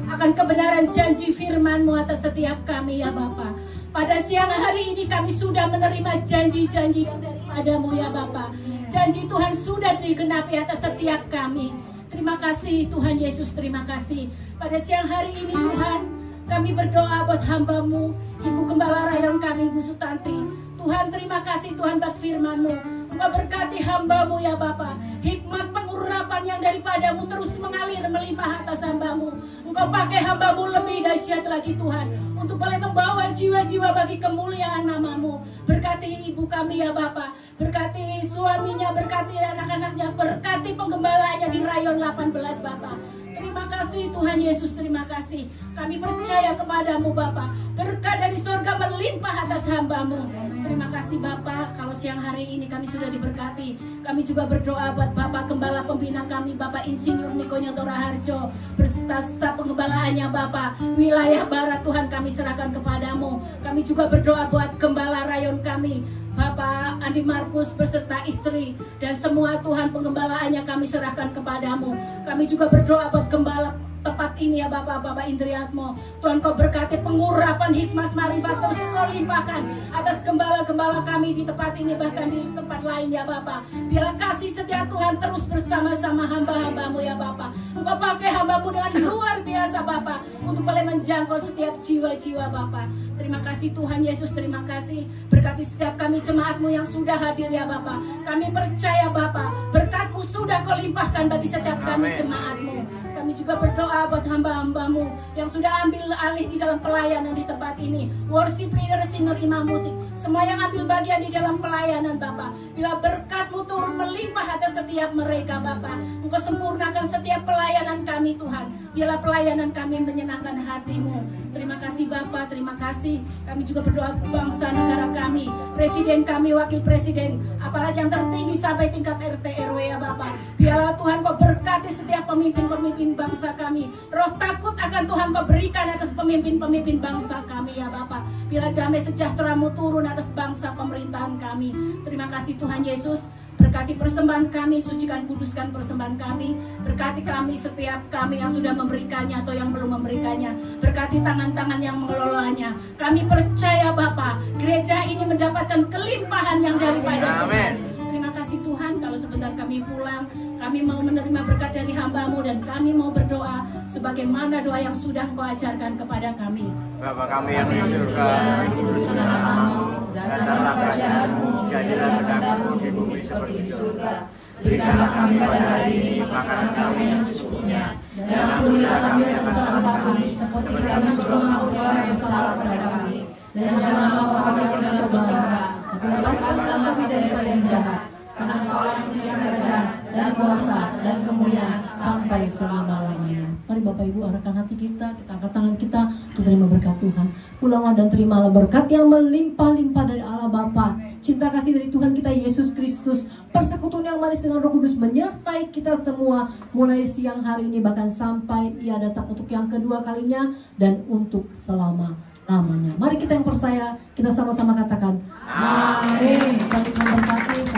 akan kebenaran janji firman-Mu atas setiap kami ya Bapa. Pada siang hari ini kami sudah menerima janji-janji yang daripada-Mu ya Bapa. Janji Tuhan sudah digenapi atas setiap kami. Terima kasih Tuhan Yesus, terima kasih. Pada siang hari ini Tuhan, kami berdoa buat hamba-Mu, Ibu Gembala Rayon kami, Ibu Sutanti. Tuhan terima kasih Tuhan buat firman-Mu. Engkau berkati hamba-Mu ya Bapa. Hikmat pengurapan yang daripada-Mu terus mengalir melimpah atas hamba-Mu. Engkau pakai hamba-Mu lebih dahsyat lagi Tuhan, untuk boleh membawa jiwa-jiwa bagi kemuliaan nama-Mu. Berkati ibu kami ya Bapa, berkati suaminya, berkati anak-anaknya, berkati penggembalanya di Rayon 18 Bapa. Terima kasih Tuhan Yesus, terima kasih. Kami percaya kepadamu Bapa. Berkat dari surga melimpah atas hamba-Mu. Terima kasih Bapa, kalau siang hari ini kami sudah diberkati. Kami juga berdoa buat Bapak Gembala Pembina kami, Bapak Insinyur Niko Nyoto Raharjo, berserta staf penggembalaannya Bapak. Wilayah Barat Tuhan kami serahkan kepadamu. Kami juga berdoa buat Gembala Rayon kami, Bapak Andi Markus beserta istri dan semua Tuhan penggembalaannya kami serahkan kepadamu. Kami juga berdoa buat gembala tempat ini ya Bapak Indriatmo. Tuhan Kau berkati pengurapan hikmat marifat terus Kau limpahkan atas gembala-gembala kami di tempat ini, bahkan di tempat lain ya Bapak. Biarlah kasih setia Tuhan terus bersama-sama hamba-hambamu ya Bapak. Engkau pakai hambamu dengan luar biasa Bapak, untuk boleh menjangkau setiap jiwa-jiwa Bapak. Terima kasih Tuhan Yesus, terima kasih. Berkati setiap kami jemaat-Mu yang sudah hadir ya Bapak. Kami percaya Bapak, berkat-Mu sudah Kau limpahkan bagi setiap kami jemaat-Mu. Kami juga berdoa buat hamba-hamba-Mu yang sudah ambil alih di dalam pelayanan di tempat ini. Worship leader, singer, imam musik, semua yang ambil bagian di dalam pelayanan Bapak. Bila berkat-Mu turun melimpah atas setiap mereka Bapak. Engkau sempurnakan setiap pelayanan kami Tuhan. Biarlah pelayanan kami menyenangkan hati-Mu. Terima kasih Bapak, terima kasih. Kami juga berdoa bangsa negara kami, presiden kami, wakil presiden, aparat yang tertinggi sampai tingkat RT RW ya Bapak. Biarlah Tuhan Kau berkati setiap pemimpin-pemimpin bangsa kami. Roh takut akan Tuhan Kau berikan atas pemimpin-pemimpin bangsa kami ya Bapak. Bila damai sejahtera-Mu turun atas bangsa pemerintahan kami. Terima kasih Tuhan Yesus. Berkati persembahan kami, sucikan kuduskan persembahan kami. Berkati kami, setiap kami yang sudah memberikannya atau yang belum memberikannya. Berkati tangan-tangan yang mengelolanya. Kami percaya Bapa, gereja ini mendapatkan kelimpahan yang daripada Tuhan. Terima kasih Tuhan, kalau sebentar kami pulang, kami mau menerima berkat dari hamba-Mu dan kami mau berdoa sebagaimana doa yang sudah Engkau ajarkan kepada kami. Bapa kami yang di surga, dikuduskan namamu, datanglah kerajaan-Mu, jadilah kehendakmu di bumi seperti di surga. Berikanlah kami pada hari ini makanan kami yang secukupnya, dan ampunilah kami atas kesalahan kami, seperti kami juga mengampuni orang yang bersalah kepada kami. Dan janganlah membawa kami ke dalam cobaan, tapi lepaskanlah kami daripada yang jahat. Karena Engkau yang punya kerajaan dan kuasa dan kemuliaan sampai selama-lamanya. Mari Bapak Ibu arahkan hati kita angkat tangan kita untuk terima berkat Tuhan. Pulanglah dan terimalah berkat yang melimpah-limpah dari Allah Bapa, cinta kasih dari Tuhan kita Yesus Kristus, persekutuan yang manis dengan Roh Kudus menyertai kita semua mulai siang hari ini bahkan sampai Ia datang untuk yang kedua kalinya dan untuk selama-lamanya. Mari kita yang percaya, kita sama-sama katakan amin. Tuhan memberkati.